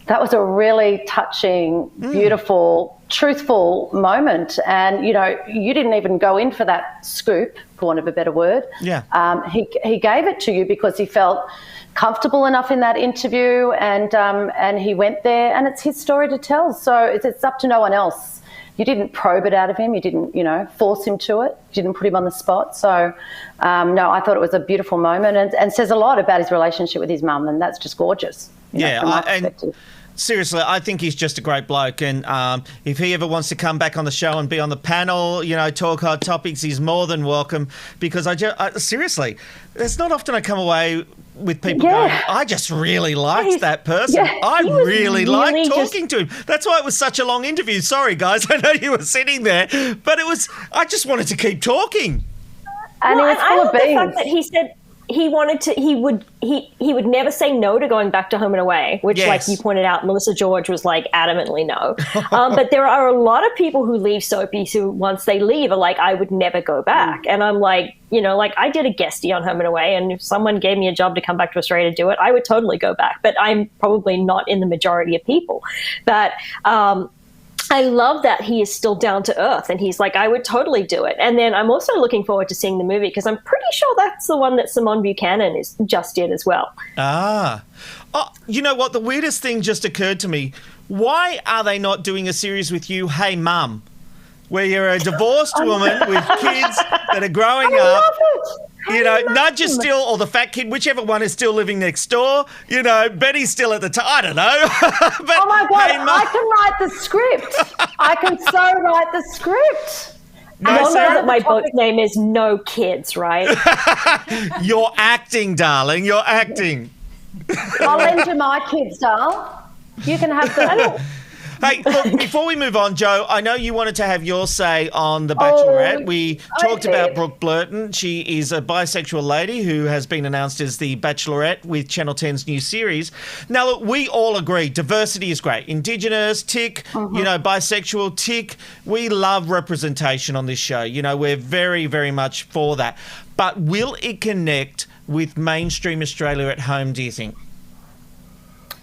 that was a really touching, beautiful, truthful moment. And, you didn't even go in for that scoop, for want of a better word. Yeah. He gave it to you because he felt comfortable enough in that interview, and he went there, and it's his story to tell. So it's up to no one else. You didn't probe it out of him. You didn't, force him to it. You didn't put him on the spot. So, no, I thought it was a beautiful moment and says a lot about his relationship with his mum, and that's just gorgeous. From my perspective. Seriously, I think he's just a great bloke, and if he ever wants to come back on the show and be on the panel, talk hot topics, he's more than welcome. Because seriously, it's not often I come away with people going, I just really liked that person. I really liked talking to him. That's why it was such a long interview. Sorry, guys, I know you were sitting there, but I just wanted to keep talking. And well, it was full of beans. The fact that he said he would never say no to going back to Home and Away, which, like you pointed out, Melissa George was like adamantly no. But there are a lot of people who leave soapies who, once they leave, are like, I would never go back. And I'm like, I did a guestie on Home and Away, and if someone gave me a job to come back to Australia to do it, I would totally go back. But I'm probably not in the majority of people. But I love that he is still down to earth, and he's like, I would totally do it. And then I'm also looking forward to seeing the movie, because I'm pretty sure that's the one that Simone Buchanan just did as well. Oh, you know what? The weirdest thing just occurred to me. Why are they not doing a series with you, Hey Mum, where you're a divorced woman with kids that are growing up? Nudge is still, or the fat kid, whichever one is still living next door. Betty's still at the time. I don't know. But, oh my God, Hey Mum, I can write the script. I can so write the script. No, I know Sarah? that my book's name is No Kids, right? You're acting, darling. You're acting. I'll lend you my kids, doll. You can have them. Hey, look, before we move on, Joe, I know you wanted to have your say on The Bachelorette. We talked about Brooke Blurton. She is a bisexual lady who has been announced as the Bachelorette with Channel 10's new series. Now, look, we all agree diversity is great. Indigenous, tick, bisexual, tick. We love representation on this show. We're very, very much for that. But will it connect with mainstream Australia at home, do you think?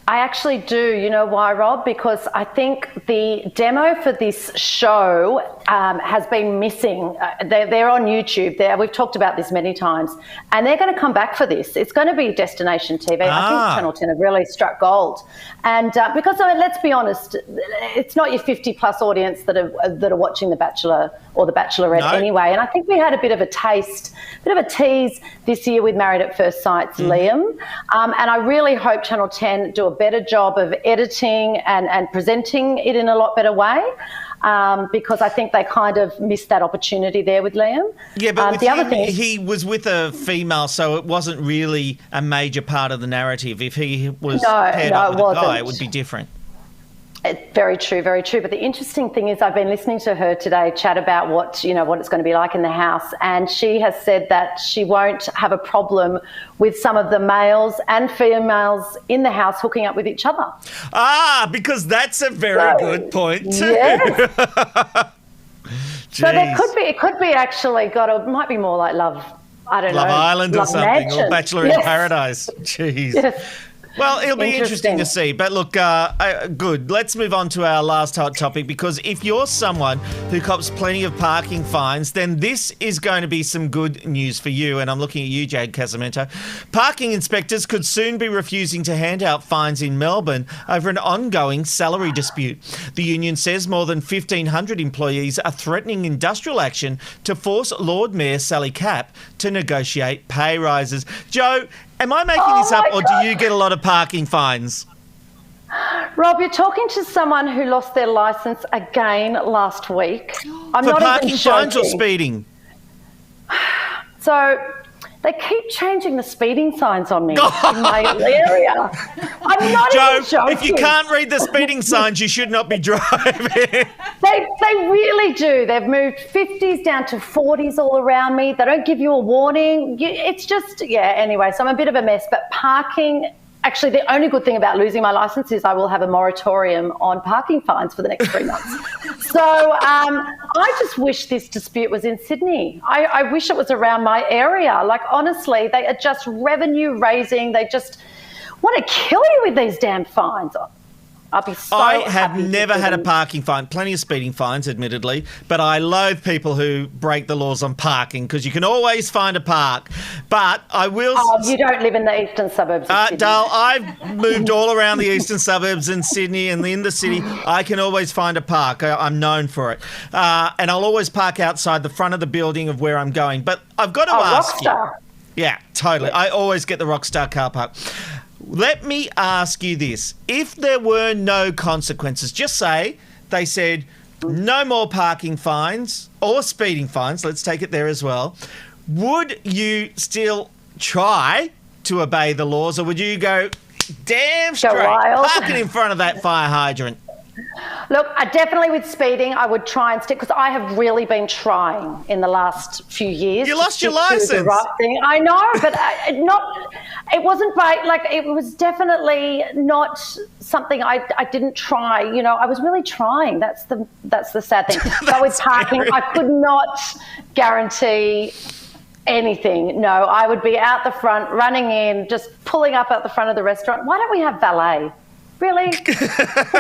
I actually do. You know why, Rob? Because I think the demo for this show has been missing. They're on YouTube. We've talked about this many times. And they're going to come back for this. It's going to be destination TV. I think Channel 10 have really struck gold. And because, let's be honest, it's not your 50-plus audience that are watching The Bachelor or The Bachelorette anyway. And I think we had a bit of a tease this year with Married at First Sight's Liam. And I really hope Channel 10 do a better job of editing and presenting it in a lot better way, because I think they kind of missed that opportunity there with Liam. Yeah, but he was with a female, so it wasn't really a major part of the narrative. If he was paired up with a guy, it would be different. Very true, very true. But the interesting thing is I've been listening to her today chat about what it's going to be like in the house, and she has said that she won't have a problem with some of the males and females in the house hooking up with each other. Because that's a very good point too. Yes. So it could be actually it might be more like Love Island or something, Mansion. or Bachelor in Paradise. Jeez. Yes. Well, it'll be interesting to see. But look, good. Let's move on to our last hot topic, because if you're someone who cops plenty of parking fines, then this is going to be some good news for you. And I'm looking at you, Jade Casamento. Parking inspectors could soon be refusing to hand out fines in Melbourne over an ongoing salary dispute. The union says more than 1,500 employees are threatening industrial action to force Lord Mayor Sally Capp to negotiate pay rises. Joe, am I making this up, or do you get a lot of parking fines? Rob, you're talking to someone who lost their licence again last week. I'm For not parking even fines or joking. speeding? So they keep changing the speeding signs on me in my area. I'm not even Joe, joking. if you can't read the speeding signs, you should not be driving. They really do. They've moved 50s down to 40s all around me. They don't give you a warning. It's just, anyway, so I'm a bit of a mess. But parking, actually, the only good thing about losing my licence is I will have a moratorium on parking fines for the next 3 months. So I just wish this dispute was in Sydney. I wish it was around my area. Like, honestly, they are just revenue raising. They just want to kill you with these damn fines. I'll be so I have happy never to had a them. parking fine, plenty of speeding fines, admittedly, but I loathe people who break the laws on parking, because you can always find a park. But I will... You don't live in the eastern suburbs of Sydney. Dale, I've moved all around the eastern suburbs and Sydney and in the city. I can always find a park. I'm known for it. And I'll always park outside the front of the building of where I'm going. But I've got to ask Rockstar. you... Yeah, totally. I always get the Rockstar car park. Let me ask you this. If there were no consequences, just say they said no more parking fines or speeding fines, let's take it there as well, would you still try to obey the laws, or would you go damn straight, wild. park it in front of that fire hydrant? Look, definitely with speeding, I would try and stick, because I have really been trying in the last few years. You to lost your stick to licence. The right thing. I know, but it wasn't right. Like, it was definitely not something I didn't try. I was really trying. That's the sad thing. But with parking, I could not guarantee anything. No, I would be out the front, running in, just pulling up at the front of the restaurant. Why don't we have valet? Really? Can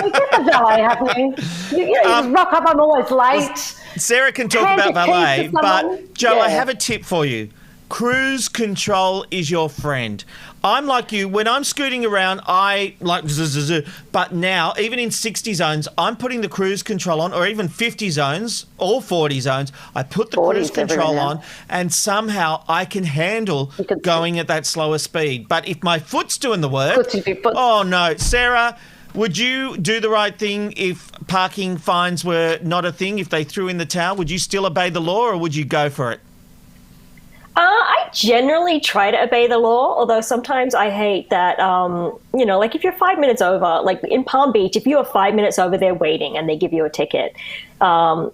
we get the valet happening? You just rock up, I'm always late. Sarah can talk Hand about your valet, keys to someone. but Joe, I Yeah. have a tip for you. Cruise control is your friend. I'm like you. When I'm scooting around, I like zzz, but now, even in 60 zones, I'm putting the cruise control on, or even 50 zones, or 40 zones. I put the cruise control on, and somehow I can handle going at that slower speed. But if my foot's doing the work, oh no. Sarah, would you do the right thing if parking fines were not a thing? If they threw in the towel, would you still obey the law, or would you go for it? I generally try to obey the law, although sometimes I hate that, like if you're 5 minutes over, like in Palm Beach, if you are 5 minutes over there waiting and they give you a ticket, so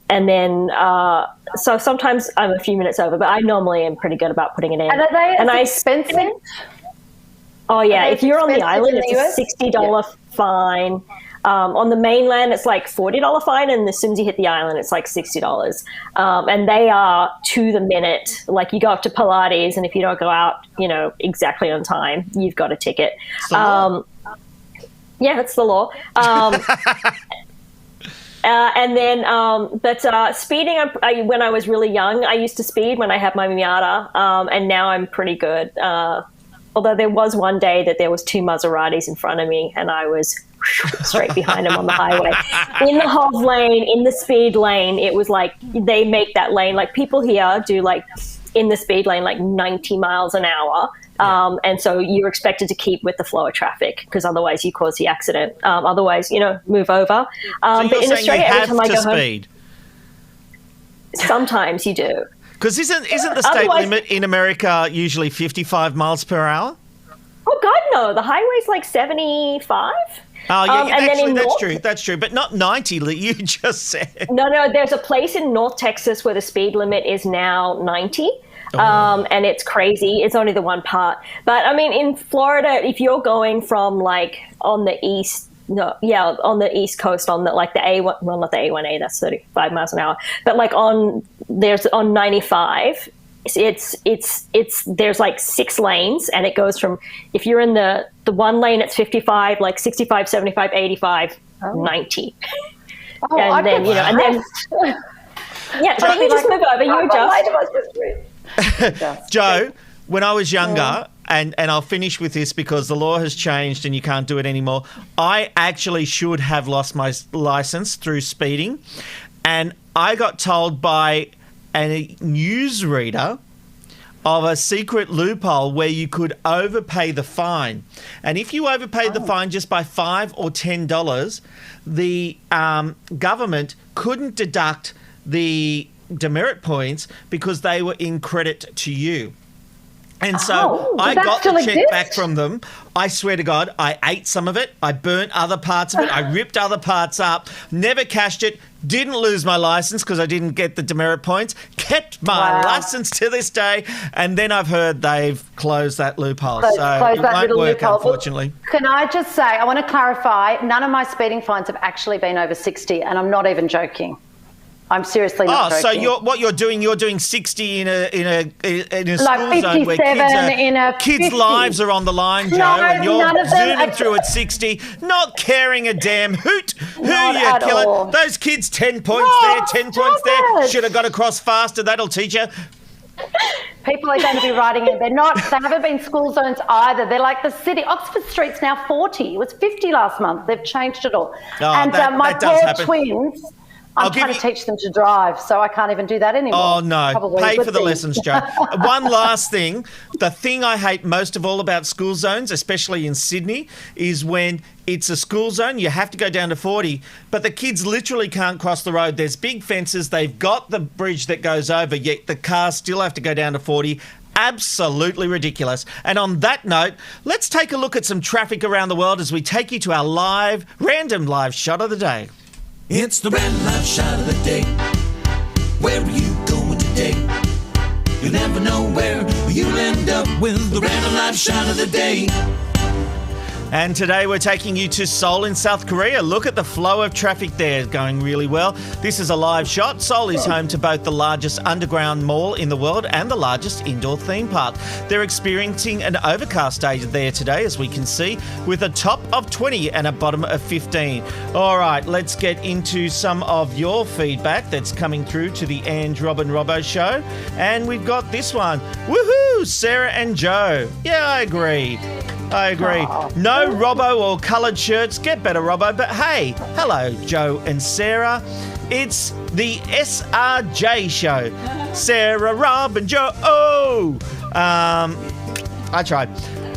sometimes I'm a few minutes over, but I normally am pretty good about putting it in. And are they expensive? Oh, yeah. Are they If you're on the expensive island, in the it's a $60 fine. On the mainland, it's like $40 fine, and as soon as you hit the island, it's like $60. And they are to the minute. Like, you go up to Pilates, and if you don't go out, exactly on time, you've got a ticket. Yeah, it's the law. But speeding, when I was really young, I used to speed when I had my Miata, and now I'm pretty good. Although there was one day that there was 2 Maseratis in front of me, and I was straight behind them on the highway. In the HOV lane, in the speed lane, it was like they make that lane. Like, people here do, like, in the speed lane, like 90 miles an hour. And so you're expected to keep with the flow of traffic, because otherwise you cause the accident. Otherwise, move over. So you're but in saying Australia, you every have time I to go speed? home, sometimes you do. Because isn't the state limit in America usually 55 miles per hour? Oh, God, no. The highway's like 75. Oh, yeah, And then actually, in that's true. That's true, but not 90, you just said. No, there's a place in North Texas where the speed limit is now 90. And it's crazy. It's only the one part. But I mean, in Florida, if you're going from like on the east, on the east coast, on the like the A1, well, not the A1A, that's 35 miles an hour, but like on 95, it's there's like 6 lanes, and it goes from, if you're in the one lane, it's 55, like 65, 75, 85, 90. And then, and then, so you just move over, you adjust. Joe, when I was younger, and I'll finish with this because the law has changed and you can't do it anymore, I actually should have lost my license through speeding. And I got told by a newsreader of a secret loophole where you could overpay the fine. And if you overpaid the fine just by $5 or $10, the government couldn't deduct the demerit points because they were in credit to you. And so I got the check back from them. I swear to God, I ate some of it. I burnt other parts of it. I ripped other parts up. Never cashed it. Didn't lose my license because I didn't get the demerit points. Kept my license to this day. And then I've heard they've closed that loophole. So it won't work, unfortunately. Can I just say, I want to clarify, none of my speeding fines have actually been over 60, and I'm not even joking. I'm seriously not joking. So what you're doing 60 in a like school zone where kids' lives are on the line, Joe, and you're zooming through at 60, not caring a damn hoot who you're killing. Those kids, 10 points there, 10 points there. Should have got across faster. That'll teach you. People are going to be riding in. They haven't been school zones either. They're like the city. Oxford Street's now 40. It was 50 last month. They've changed it all. My poor twins, I'm trying to teach them to drive, so I can't even do that anymore. Oh, no. Pay for the lessons, Joe. One last thing. The thing I hate most of all about school zones, especially in Sydney, is when it's a school zone, you have to go down to 40, but the kids literally can't cross the road. There's big fences. They've got the bridge that goes over, yet the cars still have to go down to 40. Absolutely ridiculous. And on that note, let's take a look at some traffic around the world as we take you to our random live shot of the day. It's the random live shot of the day. Where are you going today? You never know where you'll end up with the random live shot of the day. And today we're taking you to Seoul in South Korea. Look at the flow of traffic there, going really well. This is a live shot. Seoul is home to both the largest underground mall in the world and the largest indoor theme park. They're experiencing an overcast day there today, as we can see, with a top of 20 and a bottom of 15. All right, let's get into some of your feedback that's coming through to the Ange Robin Robbo show. And we've got this one. Woohoo! Sarah and Joe. Yeah, I agree. No Robbo or coloured shirts. Get better, Robbo. But hey, hello, Joe and Sarah. It's the SRJ show. Sarah, Rob and Joe. I tried.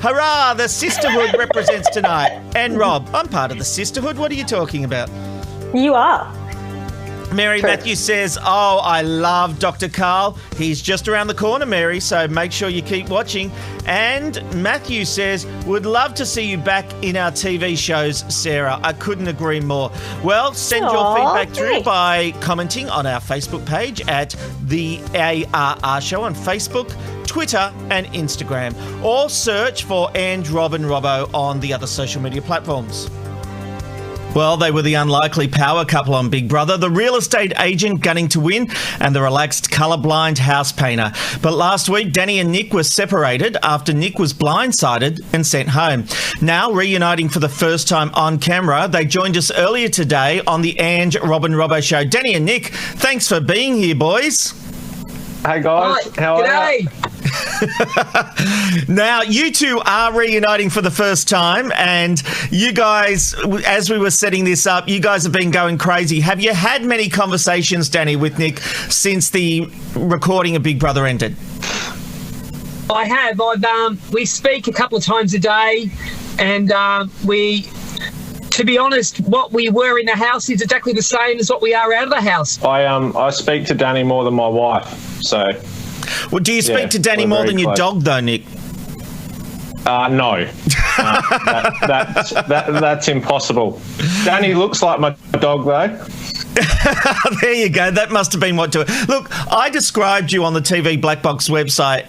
Hurrah, the sisterhood represents tonight. And Rob, I'm part of the sisterhood. What are you talking about? You are. Mary Matthews says, I love Dr. Karl. He's just around the corner, Mary, so make sure you keep watching. And Matthew says, would love to see you back in our TV shows, Sarah. I couldn't agree more. Well, send your feedback through by commenting on our Facebook page at The ARR Show on Facebook, Twitter and Instagram, or search for Ange Robin Robbo on the other social media platforms. Well, they were the unlikely power couple on Big Brother, the real estate agent gunning to win and the relaxed colourblind house painter. But last week, Danny and Nick were separated after Nick was blindsided and sent home. Now, reuniting for the first time on camera, they joined us earlier today on the Ange Robin Robbo show. Danny and Nick, thanks for being here, boys. Hey, guys. How are you? Now, you two are reuniting for the first time, and you guys, as we were setting this up, you guys have been going crazy. Have you had many conversations, Danny, with Nick since the recording of Big Brother ended? I have. We speak a couple of times a day, and to be honest, what we were in the house is exactly the same as what we are out of the house. I speak to Danny more than my wife, so... Well, do you speak to Danny more than your dog, though, Nick? No. That's impossible. Danny looks like my dog, though. There you go. That must have been what to it. Look, I described you on the TV Black Box website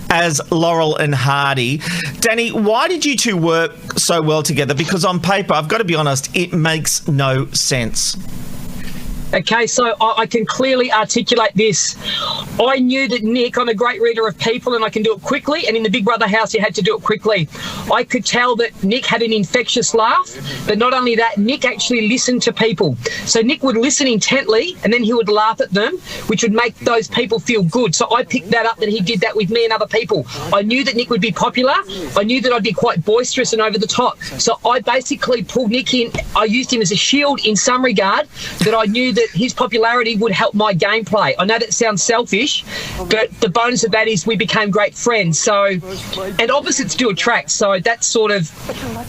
as Laurel and Hardy. Danny, why did you two work so well together? Because on paper, I've got to be honest, it makes no sense. Okay, so I can clearly articulate this. I knew that Nick, I'm a great reader of people and I can do it quickly, and in the Big Brother house you had to do it quickly. I could tell that Nick had an infectious laugh, but not only that, Nick actually listened to people. So Nick would listen intently and then he would laugh at them, which would make those people feel good. So I picked that up, that he did that with me and other people. I knew that Nick would be popular. I knew that I'd be quite boisterous and over the top. So I basically pulled Nick in. I used him as a shield in some regard, that I knew that his popularity would help my gameplay. I know that sounds selfish, but the bonus of that is we became great friends. So, and opposites do attract. So that's sort of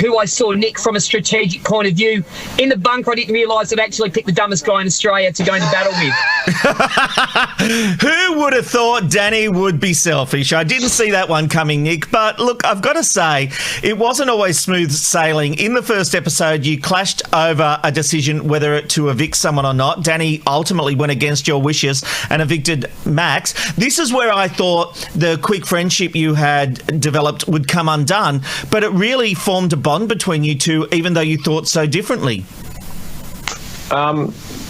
who I saw Nick from a strategic point of view. In the bunker, I didn't realise I'd actually picked the dumbest guy in Australia to go into battle with. Who would have thought Danny would be selfish? I didn't see that one coming, Nick. But look, I've got to say, it wasn't always smooth sailing. In the first episode, you clashed over a decision whether to evict someone or not. Danny ultimately went against your wishes and evicted Max. This is where I thought the quick friendship you had developed would come undone, but it really formed a bond between you two, even though you thought so differently.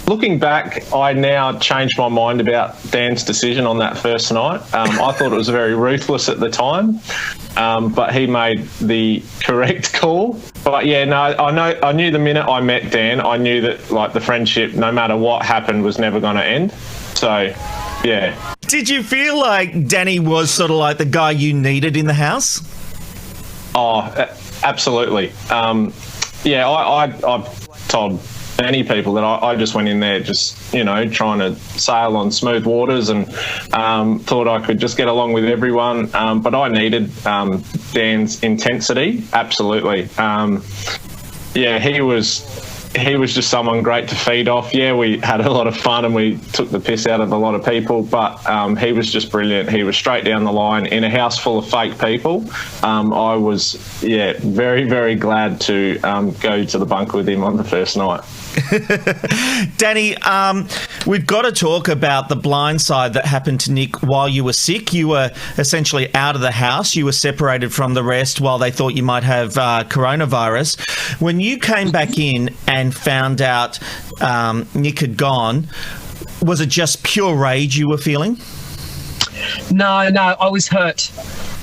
Looking back, I now changed my mind about Dan's decision on that first night. I thought it was very ruthless at the time, but he made the correct call. But yeah, no, I knew the minute I met Dan, I knew that like the friendship, no matter what happened, was never going to end. So, yeah. Did you feel like Danny was sort of like the guy you needed in the house? Oh, absolutely. Yeah, I've told many people that I just went in there just, trying to sail on smooth waters and thought I could just get along with everyone. But I needed Dan's intensity, absolutely. Yeah, he was just someone great to feed off. Yeah, we had a lot of fun and we took the piss out of a lot of people, but he was just brilliant. He was straight down the line in a house full of fake people. I was, very, very glad to go to the bunker with him on the first night. Danny, we've got to talk about the blind side that happened to Nick while you were sick. You were essentially out of the house. You were separated from the rest while they thought you might have coronavirus. When you came back in and found out Nick had gone, was it just pure rage you were feeling? No, I was hurt.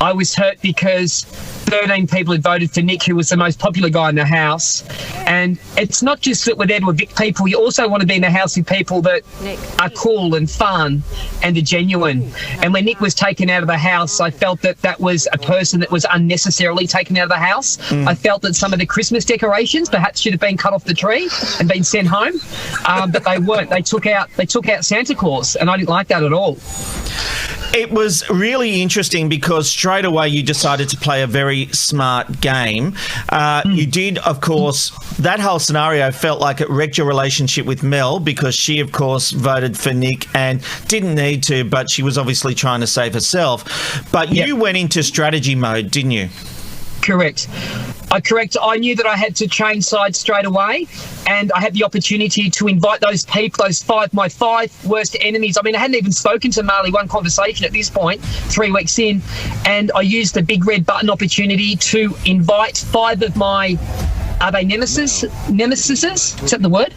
I was hurt because 13 people had voted for Nick, who was the most popular guy in the house. And it's not just that we're there to evict people. You also want to be in the house with people that are cool and fun and are genuine. And when Nick was taken out of the house, I felt that was a person that was unnecessarily taken out of the house. I felt that some of the Christmas decorations perhaps should have been cut off the tree and been sent home, but they weren't. They took out Santa Claus, and I didn't like that at all. It was really interesting because straight away you decided to play a very smart game. You did, of course, that whole scenario felt like it wrecked your relationship with Mel because she, of course, voted for Nick and didn't need to, but she was obviously trying to save herself. But you went into strategy mode, didn't you? Correct. I knew that I had to change sides straight away, and I had the opportunity to invite those people, my five worst enemies. I mean, I hadn't even spoken to Marley one conversation at this point, 3 weeks in, and I used the big red button opportunity to invite 5 of my... Are they nemesis? Is that the word?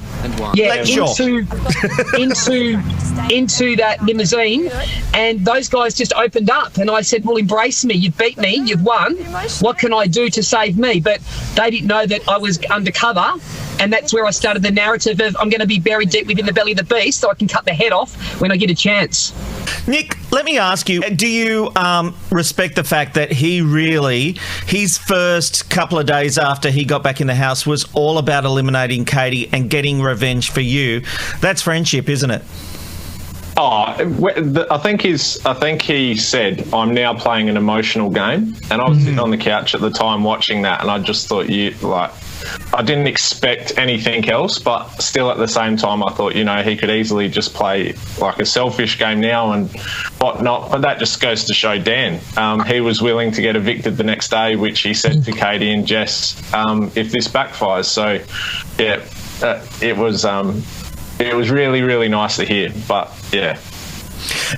Yeah, into that limousine, and those guys just opened up, and I said, "Well, embrace me. You've beat me. You've won. What can I do to save me?" But they didn't know that I was undercover, and that's where I started the narrative of I'm going to be buried deep within the belly of the beast, so I can cut the head off when I get a chance. Nick, let me ask you, do you respect the fact that his first couple of days after he got back in the house was all about eliminating Katie and getting revenge for you? That's friendship, isn't it? Oh, I think he said, "I'm now playing an emotional game," and I was sitting on the couch at the time watching that, and I just thought, I didn't expect anything else, but still at the same time, I thought, he could easily just play like a selfish game now and whatnot. But that just goes to show Dan. He was willing to get evicted the next day, which he said to Katie and Jess, if this backfires. So, yeah, it was really, really nice to hear. But, yeah.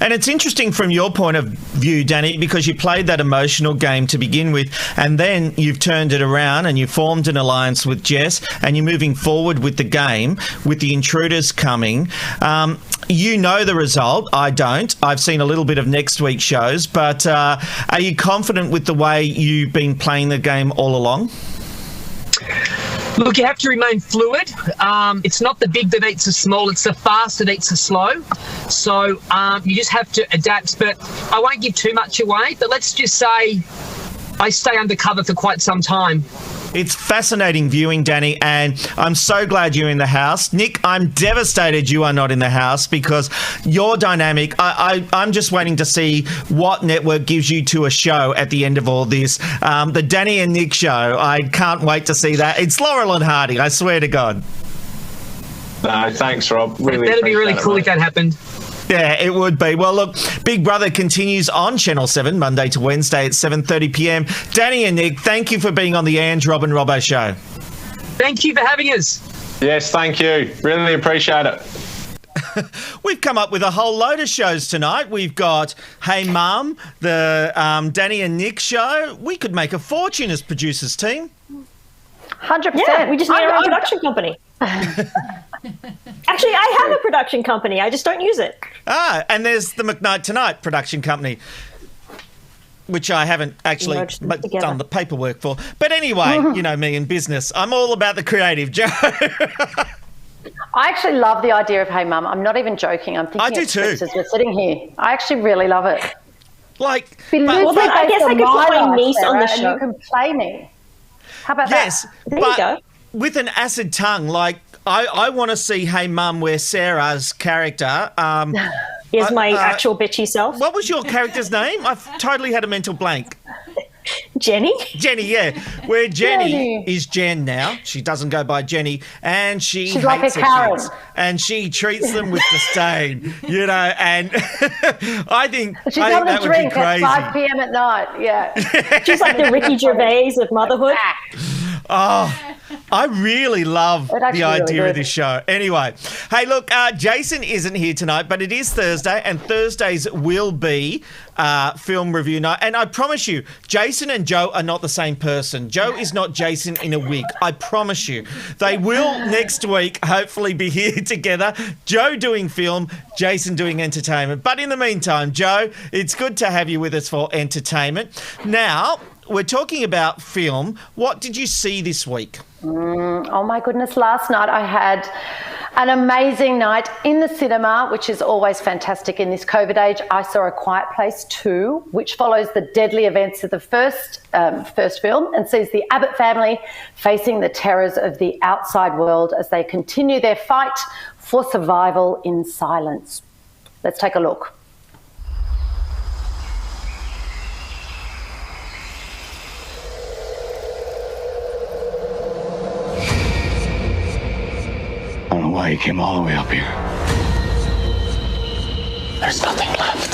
And it's interesting from your point of view, Danny, because you played that emotional game to begin with, and then you've turned it around and you formed an alliance with Jess, and you're moving forward with the game, with the intruders coming. You know the result. I don't. I've seen a little bit of next week's shows, but are you confident with the way you've been playing the game all along? Look, you have to remain fluid. It's not the big that eats the small, it's the fast that eats the slow. So you just have to adapt. But I won't give too much away, but let's just say I stay undercover for quite some time. It's fascinating viewing, Danny, and I'm so glad you're in the house. Nick, I'm devastated you are not in the house because your dynamic, I'm just waiting to see what network gives you to a show at the end of all this. The Danny and Nick show, I can't wait to see that. It's Laurel and Hardy, I swear to God. No, thanks, Rob. That'd be really cool if that happened. Yeah, it would be. Well, look, Big Brother continues on Channel 7, Monday to Wednesday at 7:30 p.m. Danny and Nick, thank you for being on the Ange, Rob and Robbo show. Thank you for having us. Yes, thank you. Really appreciate it. We've come up with a whole load of shows tonight. We've got Hey Mum, the Danny and Nick show. We could make a fortune as producers team. 100%. Yeah, we just need our own production company. Actually, I have a production company. I just don't use it. And there's the McKnight Tonight production company, which I haven't actually done the paperwork for. But anyway, you know me in business. I'm all about the creative, Joe. I actually love the idea of Hey Mum. I'm not even joking. I'm thinking I do too. as we're sitting here. I actually really love it. Like, well, then I guess I could put my niece on the show. And you can play me. How about yes, that? There you go. With an acid tongue, like, I want to see Hey Mum where Sarah's character... is my actual bitchy self. What was your character's name? I've totally had a mental blank. Jenny? Jenny, yeah. Where Jenny is Jen now. She doesn't go by Jenny. And she's hates like a her Karen. kids. And she treats them with disdain, you know, and I think She's that having a would be drink at crazy. 5 p.m. at night, yeah. She's like the Ricky Gervais of motherhood. Oh, I really love the idea of this show. Anyway, hey, look, Jason isn't here tonight, but it is Thursday, and Thursdays will be film review night. And I promise you, Jason and Joe are not the same person. Joe is not Jason in a wig. I promise you. They will next week hopefully be here together. Joe doing film, Jason doing entertainment. But in the meantime, Joe, it's good to have you with us for entertainment. Now, we're talking about film. What did you see this week? Oh my goodness, last night I had an amazing night in the cinema, which is always fantastic in this COVID age. I saw A Quiet Place 2, which follows the deadly events of the first film and sees the Abbott family facing the terrors of the outside world as they continue their fight for survival in silence. Let's take a look. I don't know why you came all the way up here. There's nothing left.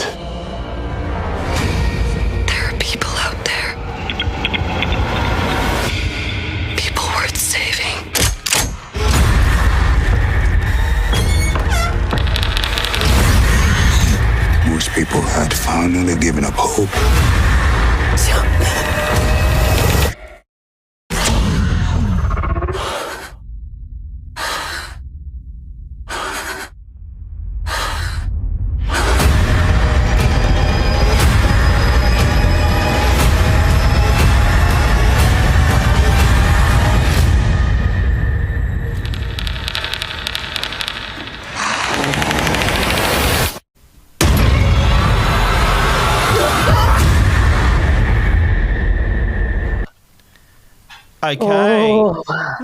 There are people out there. People worth saving. Most people had finally given up hope. Young men. Okay.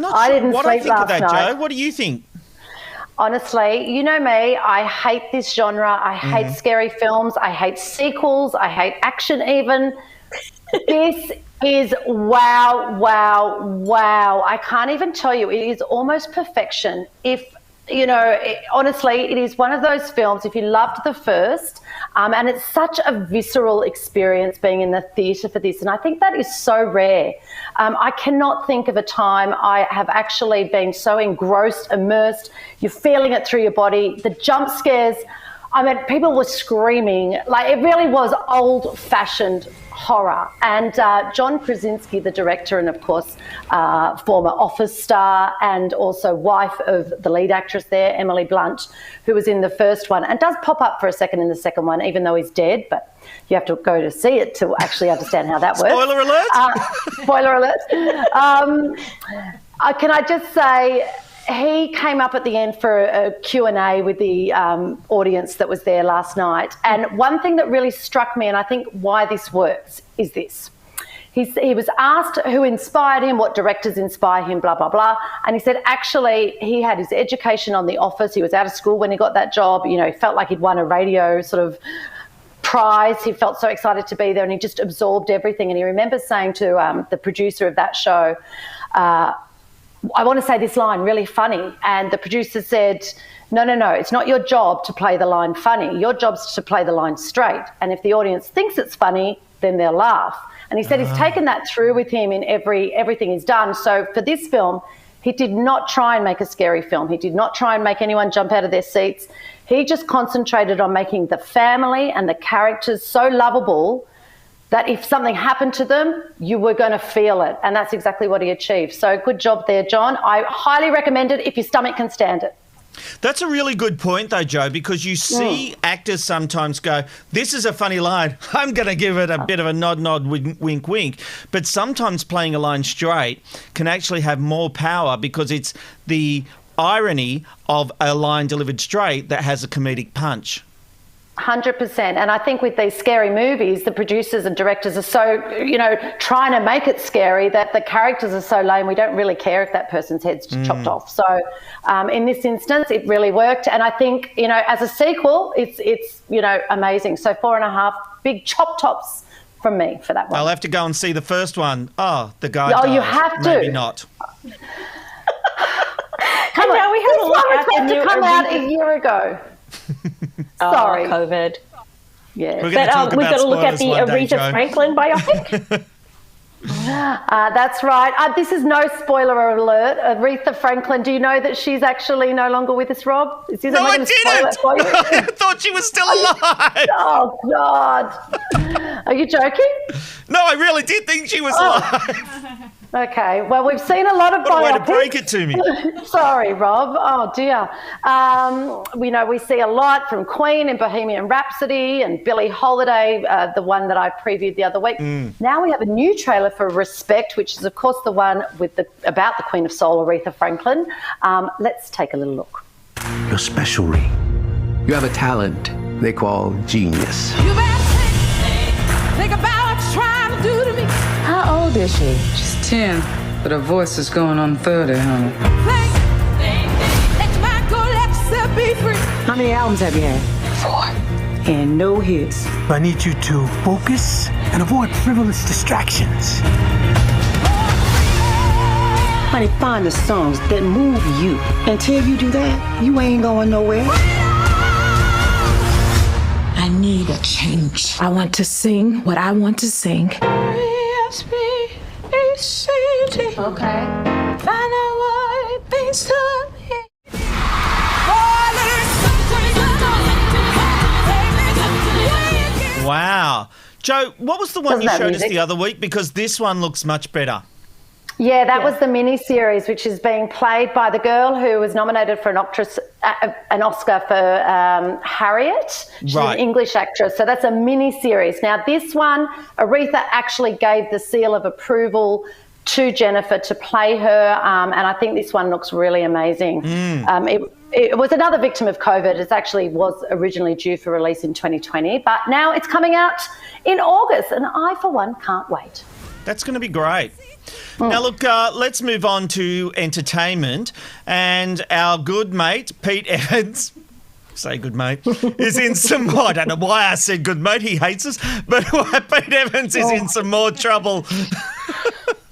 I didn't what sleep I think of last that, night. Joe. What do you think? Honestly, you know me, I hate this genre. I hate scary films. I hate sequels. I hate action even. This is wow. I can't even tell you. It is almost perfection. Honestly, it is one of those films, if you loved the first, and it's such a visceral experience being in the theatre for this, and I think that is so rare. I cannot think of a time I have actually been so engrossed, immersed. You're feeling it through your body. The jump scares, I mean, people were screaming. Like, it really was old-fashioned horror. And John Krasinski, the director, and of course former Office star and also wife of the lead actress there, Emily Blunt, who was in the first one and does pop up for a second in the second one, even though he's dead, but you have to go to see it to actually understand how that works. Spoiler alert! Spoiler alert. Can I just say, he came up at the end for a Q&A with the audience that was there last night. And one thing that really struck me, and I think why this works, is this. He was asked who inspired him, what directors inspire him, blah, blah, blah. And he said, actually, he had his education on The Office. He was out of school when he got that job. You know, he felt like he'd won a radio sort of prize. He felt so excited to be there, and he just absorbed everything. And he remembers saying to the producer of that show, I want to say this line really funny. And the producer said, no, it's not your job to play the line funny. Your job's to play the line straight. And if the audience thinks it's funny, then they'll laugh. And he said he's taken that through with him in everything he's done. So for this film, he did not try and make a scary film. He did not try and make anyone jump out of their seats. He just concentrated on making the family and the characters so lovable that if something happened to them, you were going to feel it. And that's exactly what he achieved. So good job there, John. I highly recommend it if your stomach can stand it. That's a really good point, though, Joe, because you see actors sometimes go, this is a funny line. I'm going to give it a bit of a nod, wink, wink. But sometimes playing a line straight can actually have more power because it's the irony of a line delivered straight that has a comedic punch. 100%. And I think with these scary movies, the producers and directors are so, trying to make it scary that the characters are so lame, we don't really care if that person's head's chopped off. So in this instance, it really worked. And I think, as a sequel, it's amazing. So 4.5 big chop tops from me for that one. I'll have to go and see the first one. Oh, the guy dies. You have to. Maybe not. Come on. Now we have a look at the new come out a year ago. Sorry. COVID. Yeah. We're going to talk we've got about to look at the spoilers one day, Aretha Joe. Franklin biopic. That's right. This is no spoiler alert. Aretha Franklin, do you know that she's actually no longer with us, Rob? No, I didn't. I thought she was still alive. Oh, God. Are you joking? No, I really did think she was alive. Okay. Well, we've seen a lot of biopics. What a way to break it to me. Sorry, Rob. Oh, dear. We see a lot from Queen and Bohemian Rhapsody and Billie Holiday, the one that I previewed the other week. Now we have a new trailer for Respect, which is, of course, the one with about the Queen of Soul, Aretha Franklin. Let's take a little look. You're special, Ree. You have a talent they call genius. You better think about what you're trying to do to me. How old is she? She's 10, but her voice is going on 30, honey. How many albums have you had? 4. And no hits. I need you to focus and avoid frivolous distractions. Honey, find the songs that move you. Until you do that, you ain't going nowhere. I need a change. I want to sing what I want to sing. Okay. Find out what it means to me. Wow. Joe, what was the one you showed us the other week? Because this one looks much better. Yeah, that was the mini-series, which is being played by the girl who was nominated for an Oscar for Harriet. She's an English actress. So that's a mini-series. Now, this one, Aretha actually gave the seal of approval to Jennifer to play her, and I think this one looks really amazing. It was another victim of COVID. It actually was originally due for release in 2020, but now it's coming out in August, and I, for one, can't wait. That's going to be great. Now, look, let's move on to entertainment. And our good mate, Pete Evans, say good mate, is in some more. I don't know why I said good mate. He hates us. But Pete Evans is in some more trouble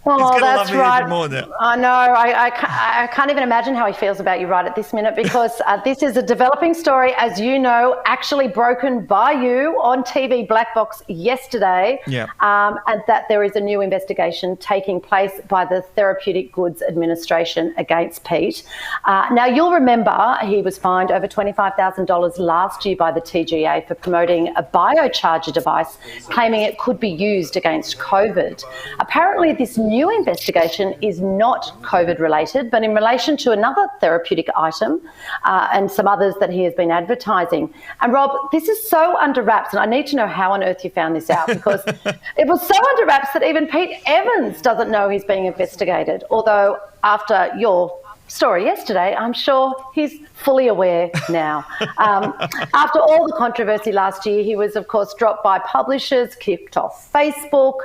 gonna that's love me right. even more now. I know. I can't even imagine how he feels about you right at this minute, because this is a developing story, as you know, actually broken by you on TV Black Box yesterday. Yeah. And that there is a new investigation taking place by the Therapeutic Goods Administration against Pete. Now, you'll remember he was fined over $25,000 last year by the TGA for promoting a biocharger device, claiming it could be used against COVID. Apparently, this new investigation is not COVID related, but in relation to another therapeutic item and some others that he has been advertising. And Rob, this is so under wraps, and I need to know how on earth you found this out, because it was so under wraps that even Pete Evans doesn't know he's being investigated. Although after your story yesterday, I'm sure he's fully aware now. After all the controversy last year, he was, of course, dropped by publishers, kicked off Facebook,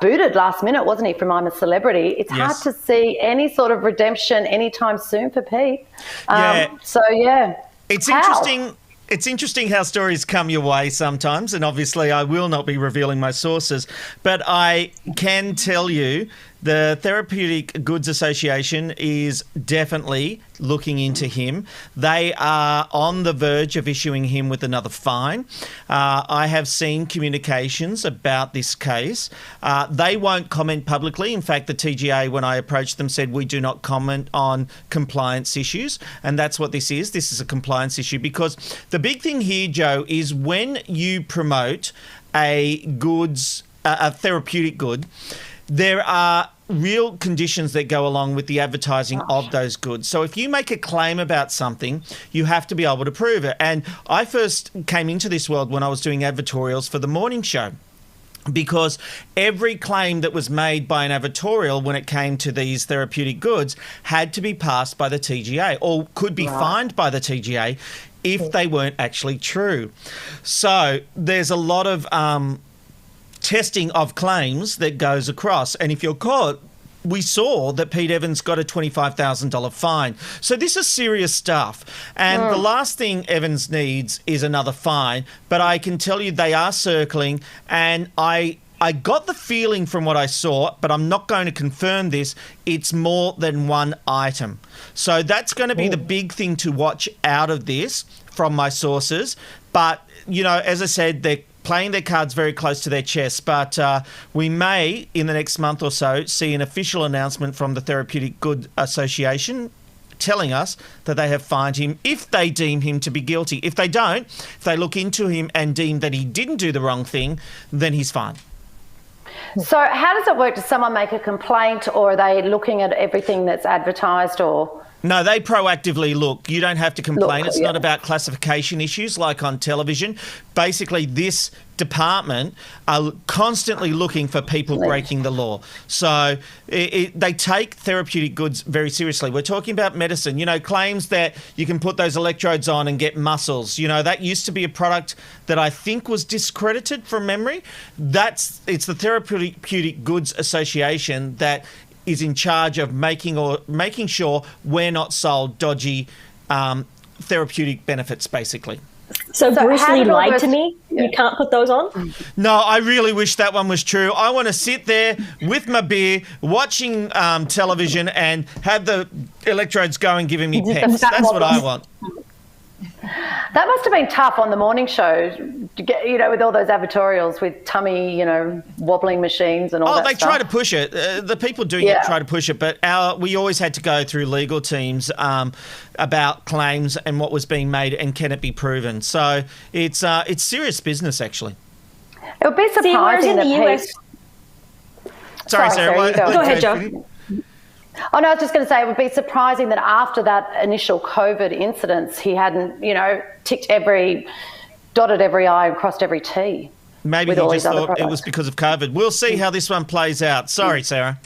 booted last minute, wasn't he, from I'm a Celebrity? It's hard to see any sort of redemption anytime soon for Pete. It's interesting. It's interesting how stories come your way sometimes, and obviously I will not be revealing my sources, but I can tell you the Therapeutic Goods Association is definitely looking into him. They are on the verge of issuing him with another fine. I have seen communications about this case. They won't comment publicly. In fact, the TGA, when I approached them, said we do not comment on compliance issues, and that's what this is. This is a compliance issue, because the big thing here, Joe, is when you promote a therapeutic good, there are real conditions that go along with the advertising of those goods. So if you make a claim about something, you have to be able to prove it. And I first came into this world when I was doing advertorials for the morning show, because every claim that was made by an advertorial when it came to these therapeutic goods had to be passed by the TGA, or could be fined by the TGA if they weren't actually true. So there's a lot of testing of claims that goes across, and if you're caught, we saw that Pete Evans got a $25,000 fine. So this is serious stuff, and the last thing Evans needs is another fine, but I can tell you they are circling, and I got the feeling from what I saw, but I'm not going to confirm this, it's more than one item. So that's going to be the big thing to watch out of this from my sources. But, you know, as I said, they're playing their cards very close to their chest, but we may, in the next month or so, see an official announcement from the Therapeutic Goods Association telling us that they have fined him if they deem him to be guilty. If they don't, if they look into him and deem that he didn't do the wrong thing, then he's fine. So how does it work? Does someone make a complaint, or are they looking at everything that's advertised, or...? No, they proactively look. You don't have to complain. It's not about classification issues like on television. Basically, this department are constantly looking for people breaking the law. So they take therapeutic goods very seriously. We're talking about medicine. You know, claims that you can put those electrodes on and get muscles. You know, that used to be a product that I think was discredited from memory. It's the Therapeutic Goods Association that is in charge of making sure we're not sold dodgy therapeutic benefits, basically. So Bruce Lee lied to me? Yeah. You can't put those on? No, I really wish that one was true. I want to sit there with my beer, watching television, and have the electrodes going, giving me peps. That's what I want. That must have been tough on the morning show, to get, you know, with all those advertorials with tummy, you know, wobbling machines and all that stuff. Oh, they try to push it. The people doing it try to push it, but we always had to go through legal teams about claims and what was being made and can it be proven. So it's serious business, actually. It would be surprising that the US... Sorry, Sarah. Go ahead, Joe. Oh, no, I was just going to say it would be surprising that after that initial COVID incidents, he hadn't, you know, dotted every I and crossed every T. Maybe he just thought it was because of COVID. We'll see how this one plays out. Sorry, Sarah.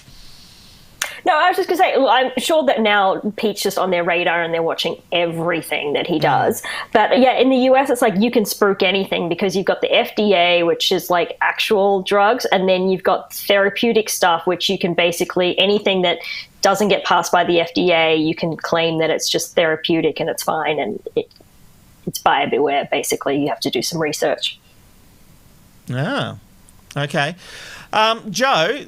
No, I was just going to say, I'm sure that now Pete's just on their radar and they're watching everything that he does. But yeah, in the US, it's like you can spruik anything because you've got the FDA, which is like actual drugs, and then you've got therapeutic stuff, which you can basically, anything that doesn't get passed by the FDA, you can claim that it's just therapeutic and it's fine, and it's buyer beware, basically. You have to do some research. Oh, okay. Joe,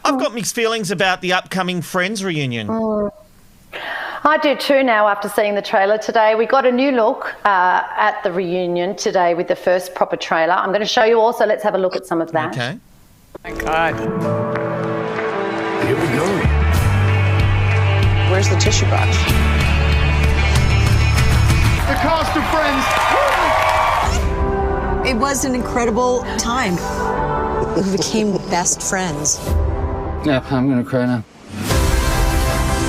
I've got mixed feelings about the upcoming Friends reunion. I do too now after seeing the trailer today. We got a new look at the reunion today with the first proper trailer. I'm going to show you also. Let's have a look at some of that. Okay. Oh my God. Here we go. Where's the tissue box? The cast of Friends. It was an incredible time. We became best friends. Yeah, I'm gonna cry now.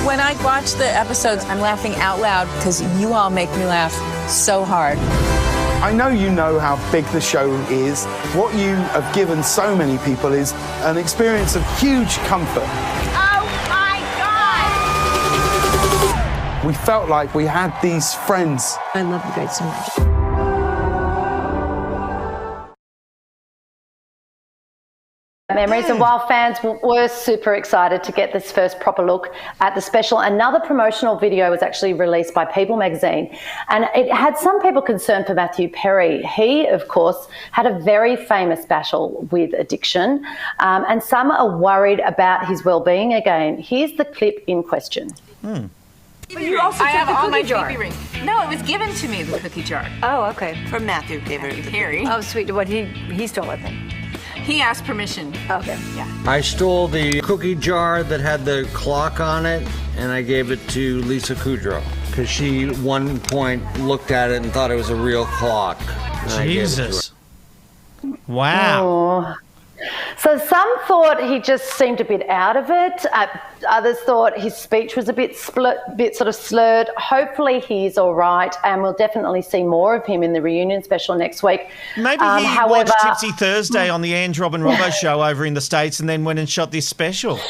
When I watch the episodes, I'm laughing out loud because you all make me laugh so hard. I know you know how big the show is. What you have given so many people is an experience of huge comfort. Oh my God! We felt like we had these friends. I love you guys so much. Memories, and while fans were super excited to get this first proper look at the special, another promotional video was actually released by People magazine, and it had some people concerned for Matthew Perry. He, of course, had a very famous battle with addiction, and some are worried about his well-being again. Here's the clip in question. But you also took the cookie jar. No, it was given to me, the cookie jar. Oh, okay. From Matthew gave it to Harry. Oh, sweet. What, he stole it then? He asked permission. Okay. Yeah. I stole the cookie jar that had the clock on it, and I gave it to Lisa Kudrow because she, at one point, looked at it and thought it was a real clock. Jesus. Wow. Oh. So some thought he just seemed a bit out of it. Others thought his speech was a bit sort of slurred. Hopefully he's all right, and we'll definitely see more of him in the reunion special next week. Maybe he watched Tipsy Thursday on the Ange Robin Robbo show over in the States and then went and shot this special.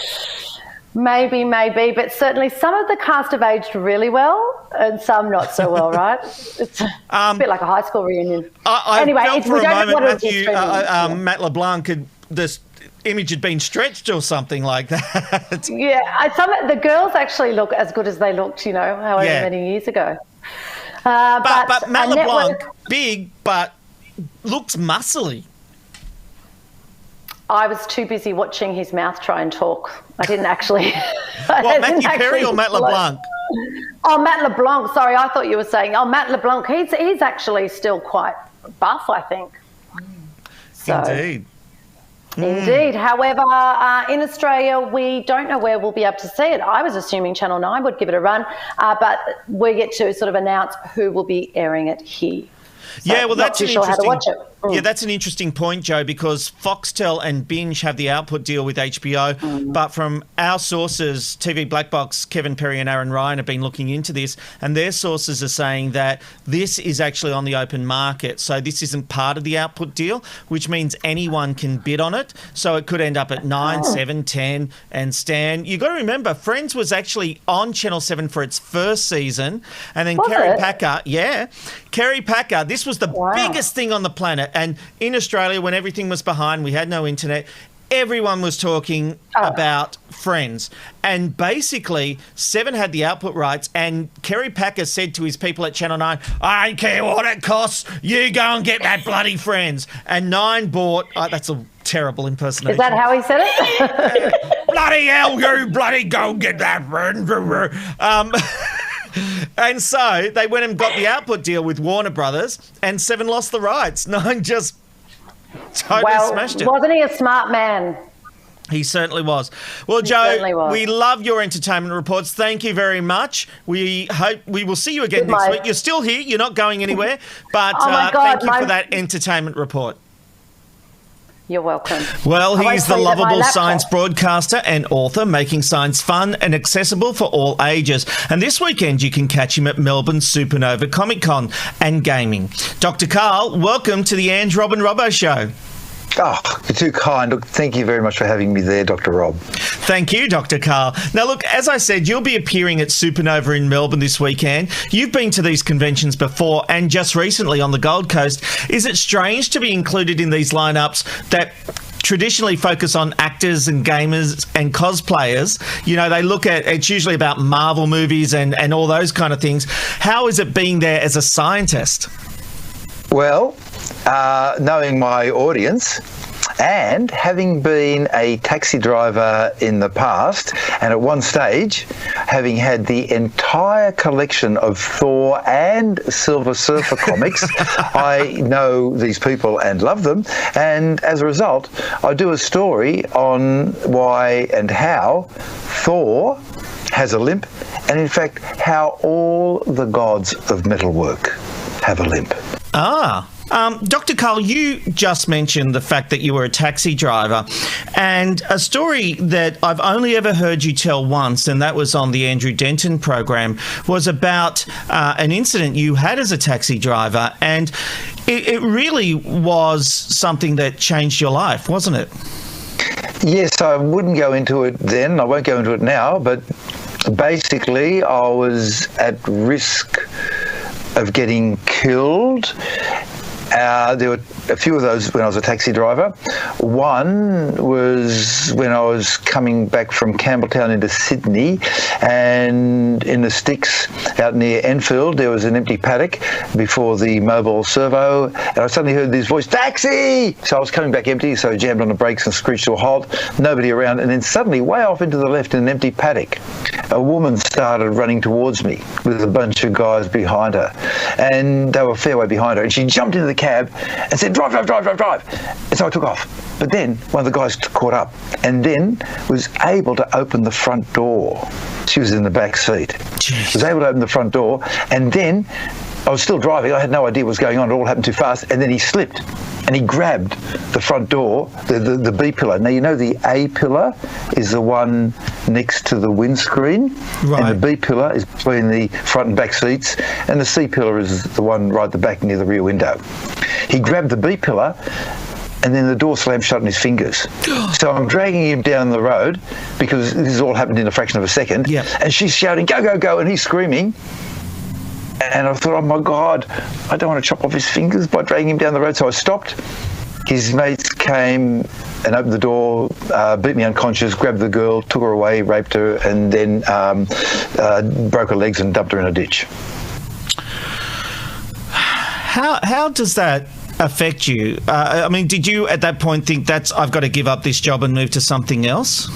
Maybe, but certainly some of the cast have aged really well and some not so well, right? It's a bit like a high school reunion. Anyway, felt for a moment Matt LeBlanc this image had been stretched or something like that. Yeah, the girls actually look as good as they looked, however many years ago. But Matt LeBlanc, big, but looks muscly. I was too busy watching his mouth try and talk. I didn't actually... Matthew Perry or Matt LeBlanc? Oh, Matt LeBlanc. Sorry, I thought you were saying... Oh, Matt LeBlanc. He's actually still quite buff, I think. Indeed. Indeed. However, in Australia, we don't know where we'll be able to see it. I was assuming Channel 9 would give it a run, but we get to sort of announce who will be airing it here. So yeah, well, that's that's an interesting point, Joe, because Foxtel and Binge have the output deal with HBO, but from our sources, TV Black Box, Kevin Perry and Aaron Ryan have been looking into this, and their sources are saying that this is actually on the open market, so this isn't part of the output deal, which means anyone can bid on it, so it could end up at 9, 7, 10, and Stan. You've got to remember, Friends was actually on Channel 7 for its first season, and then Kerry Packer, this was the biggest thing on the planet. And in Australia, when everything was behind, we had no internet, everyone was talking about Friends. And basically, Seven had the output rights, and Kerry Packer said to his people at Channel 9, I don't care what it costs, you go and get that bloody Friends. And 9 bought... that's a terrible impersonation. Is that how he said it? Bloody hell, you bloody go and get that Friends. And so they went and got the output deal with Warner Brothers, and Seven lost the rights. 9 just totally smashed it. Wasn't he a smart man? He certainly was. Well, Joe, we love your entertainment reports. Thank you very much. We hope we will see you again next week. You're still here. You're not going anywhere. But thank you for that entertainment report. You're welcome. Well, he's the lovable science broadcaster and author, making science fun and accessible for all ages. And this weekend, you can catch him at Melbourne Supernova Comic Con and gaming. Dr. Karl, welcome to the Ange Robin Robbo Show. Oh, you're too kind. Look, thank you very much for having me there, Dr. Rob. Thank you, Dr. Karl. Now, look, as I said, you'll be appearing at Supernova in Melbourne this weekend. You've been to these conventions before and just recently on the Gold Coast. Is it strange to be included in these lineups that traditionally focus on actors and gamers and cosplayers? You know, they look at, it's usually about Marvel movies and all those kind of things. How is it being there as a scientist? Well, knowing my audience And having been a taxi driver in the past, and at one stage, having had the entire collection of Thor and Silver Surfer comics, I know these people and love them. And as a result, I do a story on why and how Thor has a limp, and in fact, how all the gods of metalwork have a limp. Dr. Karl, you just mentioned the fact that you were a taxi driver, and a story that I've only ever heard you tell once, and that was on the Andrew Denton program, was about an incident you had as a taxi driver, and it really was something that changed your life, wasn't it? Yes, I wouldn't go into it then. I won't go into it now, but basically I was at risk of getting killed. There were a few of those when I was a taxi driver. One was when I was coming back from Campbelltown into Sydney, and in the sticks out near Enfield there was an empty paddock before the mobile servo, and I suddenly heard this voice, "Taxi!" So I was coming back empty, so I jammed on the brakes and screeched to a halt, nobody around, and then suddenly way off into the left in an empty paddock, a woman started running towards me with a bunch of guys behind her, and they were a fair way behind her, and she jumped into the cab and said, "Drive, drive, drive, drive, drive." And so I took off. But then one of the guys caught up and then was able to open the front door. She was in the back seat. Jeez. Was able to open the front door, and then I was still driving. I had no idea what was going on. It all happened too fast. And then he slipped and he grabbed the front door, the B pillar. Now, you know the A pillar is the one next to the windscreen, right, and the B pillar is between the front and back seats, and the C pillar is the one right at the back near the rear window. He grabbed the B pillar, and then the door slammed shut on his fingers. So I'm dragging him down the road because this has all happened in a fraction of a second. Yeah. And she's shouting, "Go, go, go," and he's screaming. And I thought, oh my God, I don't want to chop off his fingers by dragging him down the road. So I stopped. His mates came and opened the door, beat me unconscious, grabbed the girl, took her away, raped her, and then broke her legs and dumped her in a ditch. How does that affect you? I mean, did you at that point think I've got to give up this job and move to something else?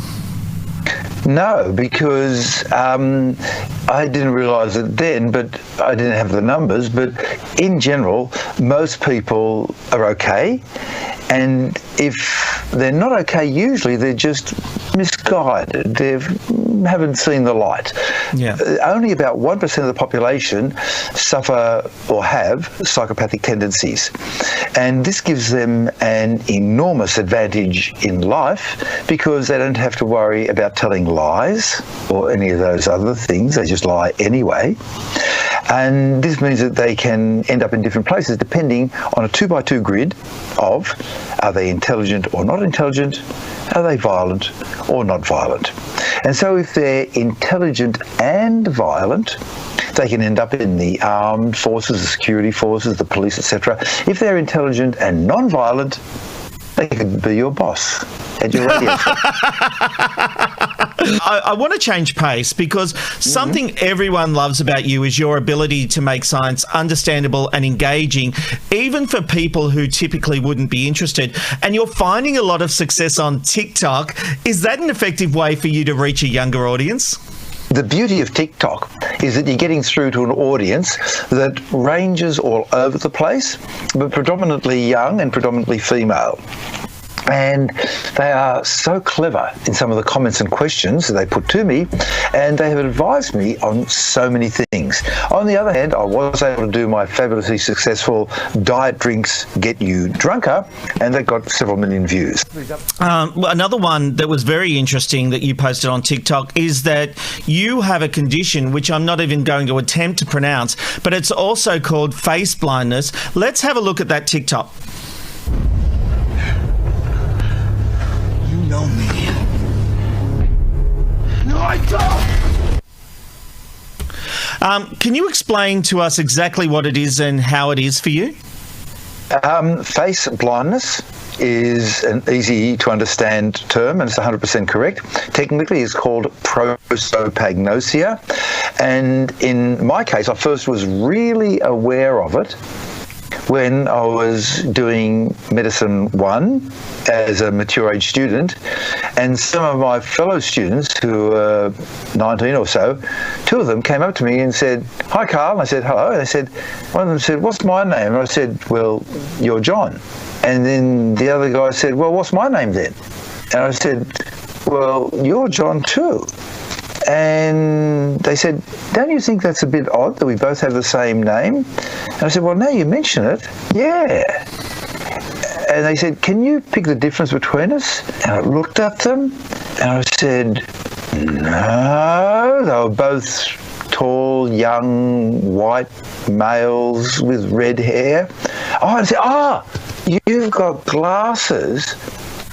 No, because I didn't realise it then, but I didn't have the numbers. But in general, most people are okay. And if they're not okay, usually they're just misguided. They haven't seen the light. Yeah. Only about 1% of the population suffer or have psychopathic tendencies. And this gives them an enormous advantage in life because they don't have to worry about telling lies or any of those other things. They just lie anyway. And this means that they can end up in different places depending on a 2x2 grid of are they intelligent or not intelligent, are they violent or not violent. And so if they're intelligent and violent, they can end up in the armed forces, the security forces, the police, etc. If they're intelligent and non-violent, they could be your boss at your radio show. I want to change pace because something everyone loves about you is your ability to make science understandable and engaging, even for people who typically wouldn't be interested. And you're finding a lot of success on TikTok. Is that an effective way for you to reach a younger audience? The beauty of TikTok is that you're getting through to an audience that ranges all over the place, but predominantly young and predominantly female. And they are so clever in some of the comments and questions that they put to me, and they have advised me on so many things. On the other hand, I was able to do my fabulously successful Diet Drinks Get You Drunker, and that got several million views. Another one that was very interesting that you posted on TikTok is that you have a condition which I'm not even going to attempt to pronounce, but it's also called face blindness. Let's have a look at that TikTok. Know me. No, I don't. Can you explain to us exactly what it is and how it is for you? Face blindness is an easy to understand term, and it's 100% correct. Technically, it's called prosopagnosia. And in my case, I first was really aware of it when I was doing Medicine 1 as a mature age student, and some of my fellow students who were 19 or so, two of them came up to me and said, "Hi, Carl." And I said, "Hello." And they said, one of them said, "What's my name?" And I said, "Well, you're John." And then the other guy said, "Well, what's my name then?" And I said, "Well, you're John too." And they said, "Don't you think that's a bit odd that we both have the same name?" And I said, "Well, now you mention it, yeah." And they said, "Can you pick the difference between us?" And I looked at them and I said, "No." They were both tall, young, white males with red hair. Oh, and I said, "You've got glasses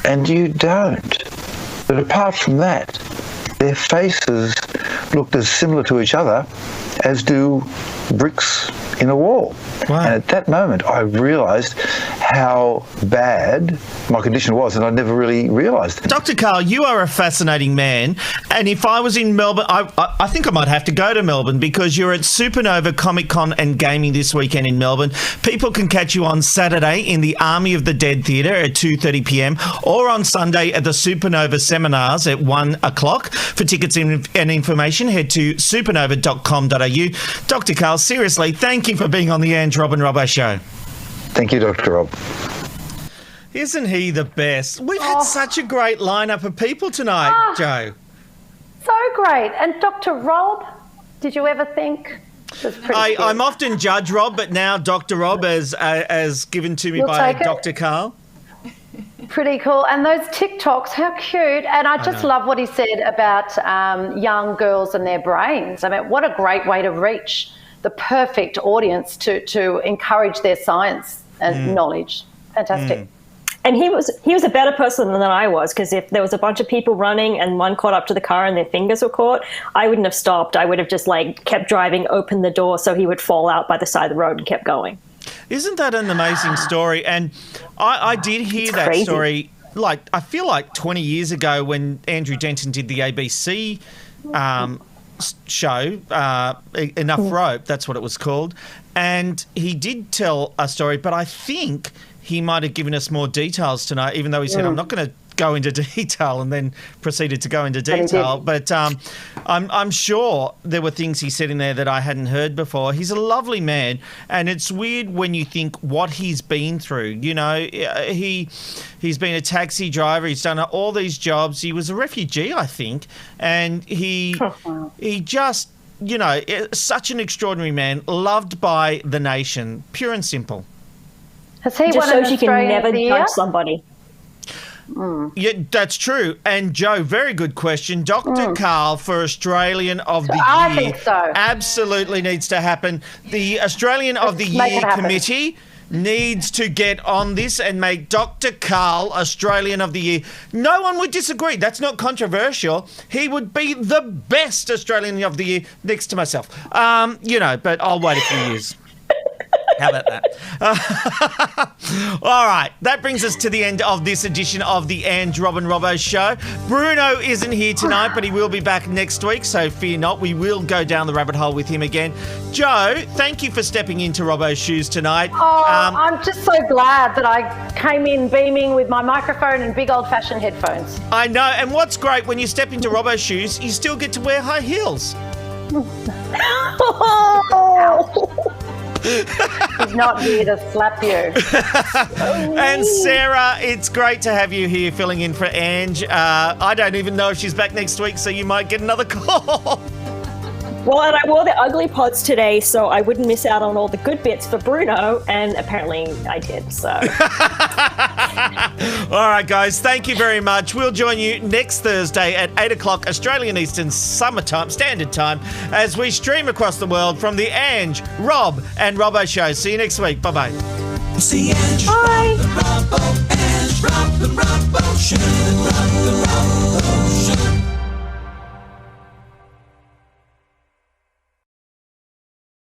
and you don't." But apart from that, their faces looked as similar to each other as do bricks in a wall. Wow. And at that moment, I realised how bad my condition was, and I never really realised it. Dr. Karl, you are a fascinating man, and if I was in Melbourne, I think I might have to go to Melbourne because you're at Supernova Comic Con and Gaming this weekend in Melbourne. People can catch you on Saturday in the Army of the Dead Theatre at 2:30 p.m. or on Sunday at the Supernova Seminars at 1 o'clock. For tickets and information, head to supernova.com.au. Dr. Karl, seriously, thank you for being on the Ange, Rob and Robbo show. Thank you, Dr. Rob. Isn't he the best? We've had such a great lineup of people tonight, Joe. So great. And Dr. Rob, did you ever think? I'm often Judge Rob, but now Dr. Rob as given to me You'll by take it? Dr. Karl. Pretty cool. And those TikToks, how cute. And I just love what he said about young girls and their brains. I mean, what a great way to reach the perfect audience to encourage their science and knowledge. Fantastic. And he was a better person than I was, because if there was a bunch of people running and one caught up to the car and their fingers were caught, I wouldn't have stopped. I would have just kept driving, opened the door so he would fall out by the side of the road and kept going. Isn't that an amazing story? And I did hear that story, I feel like 20 years ago when Andrew Denton did the ABC show, Enough Rope, that's what it was called. And he did tell a story, but I think he might have given us more details tonight, even though he said, "I'm not going to go into detail," and then proceeded to go into detail. But I'm sure there were things he said in there that I hadn't heard before. He's a lovely man, and it's weird when you think what he's been through. You know, he's been a taxi driver. He's done all these jobs. He was a refugee, I think, and he just, you know, such an extraordinary man, loved by the nation, pure and simple. Has he just won shows an you can Australian never of the judge Year? somebody. Yeah, that's true. And Joe, very good question. Dr. Karl for Australian of the Year. I think so. Absolutely needs to happen. The Australian of the Year committee needs to get on this and make Dr. Karl Australian of the Year. No one would disagree. That's not controversial. He would be the best Australian of the Year next to myself. You know, but I'll wait a few years. How about that? All right, that brings us to the end of this edition of the Ange, Rob and Robbo show. Bruno isn't here tonight, but he will be back next week, so fear not. We will go down the rabbit hole with him again. Joe, thank you for stepping into Robbo's shoes tonight. I'm just so glad that I came in beaming with my microphone and big old-fashioned headphones. I know, and what's great, when you step into Robbo's shoes, you still get to wear high heels. He's not here to slap you. And Sarah, it's great to have you here filling in for Ange. I don't even know if she's back next week, so you might get another call. Well, and I wore the ugly pods today, so I wouldn't miss out on all the good bits for Bruno, and apparently I did, so. All right, guys, thank you very much. We'll join you next Thursday at 8 o'clock Australian Eastern Summertime Standard Time as we stream across the world from the Ange, Rob and Robbo show. See you next week. Bye-bye. See you, Ange. Bye.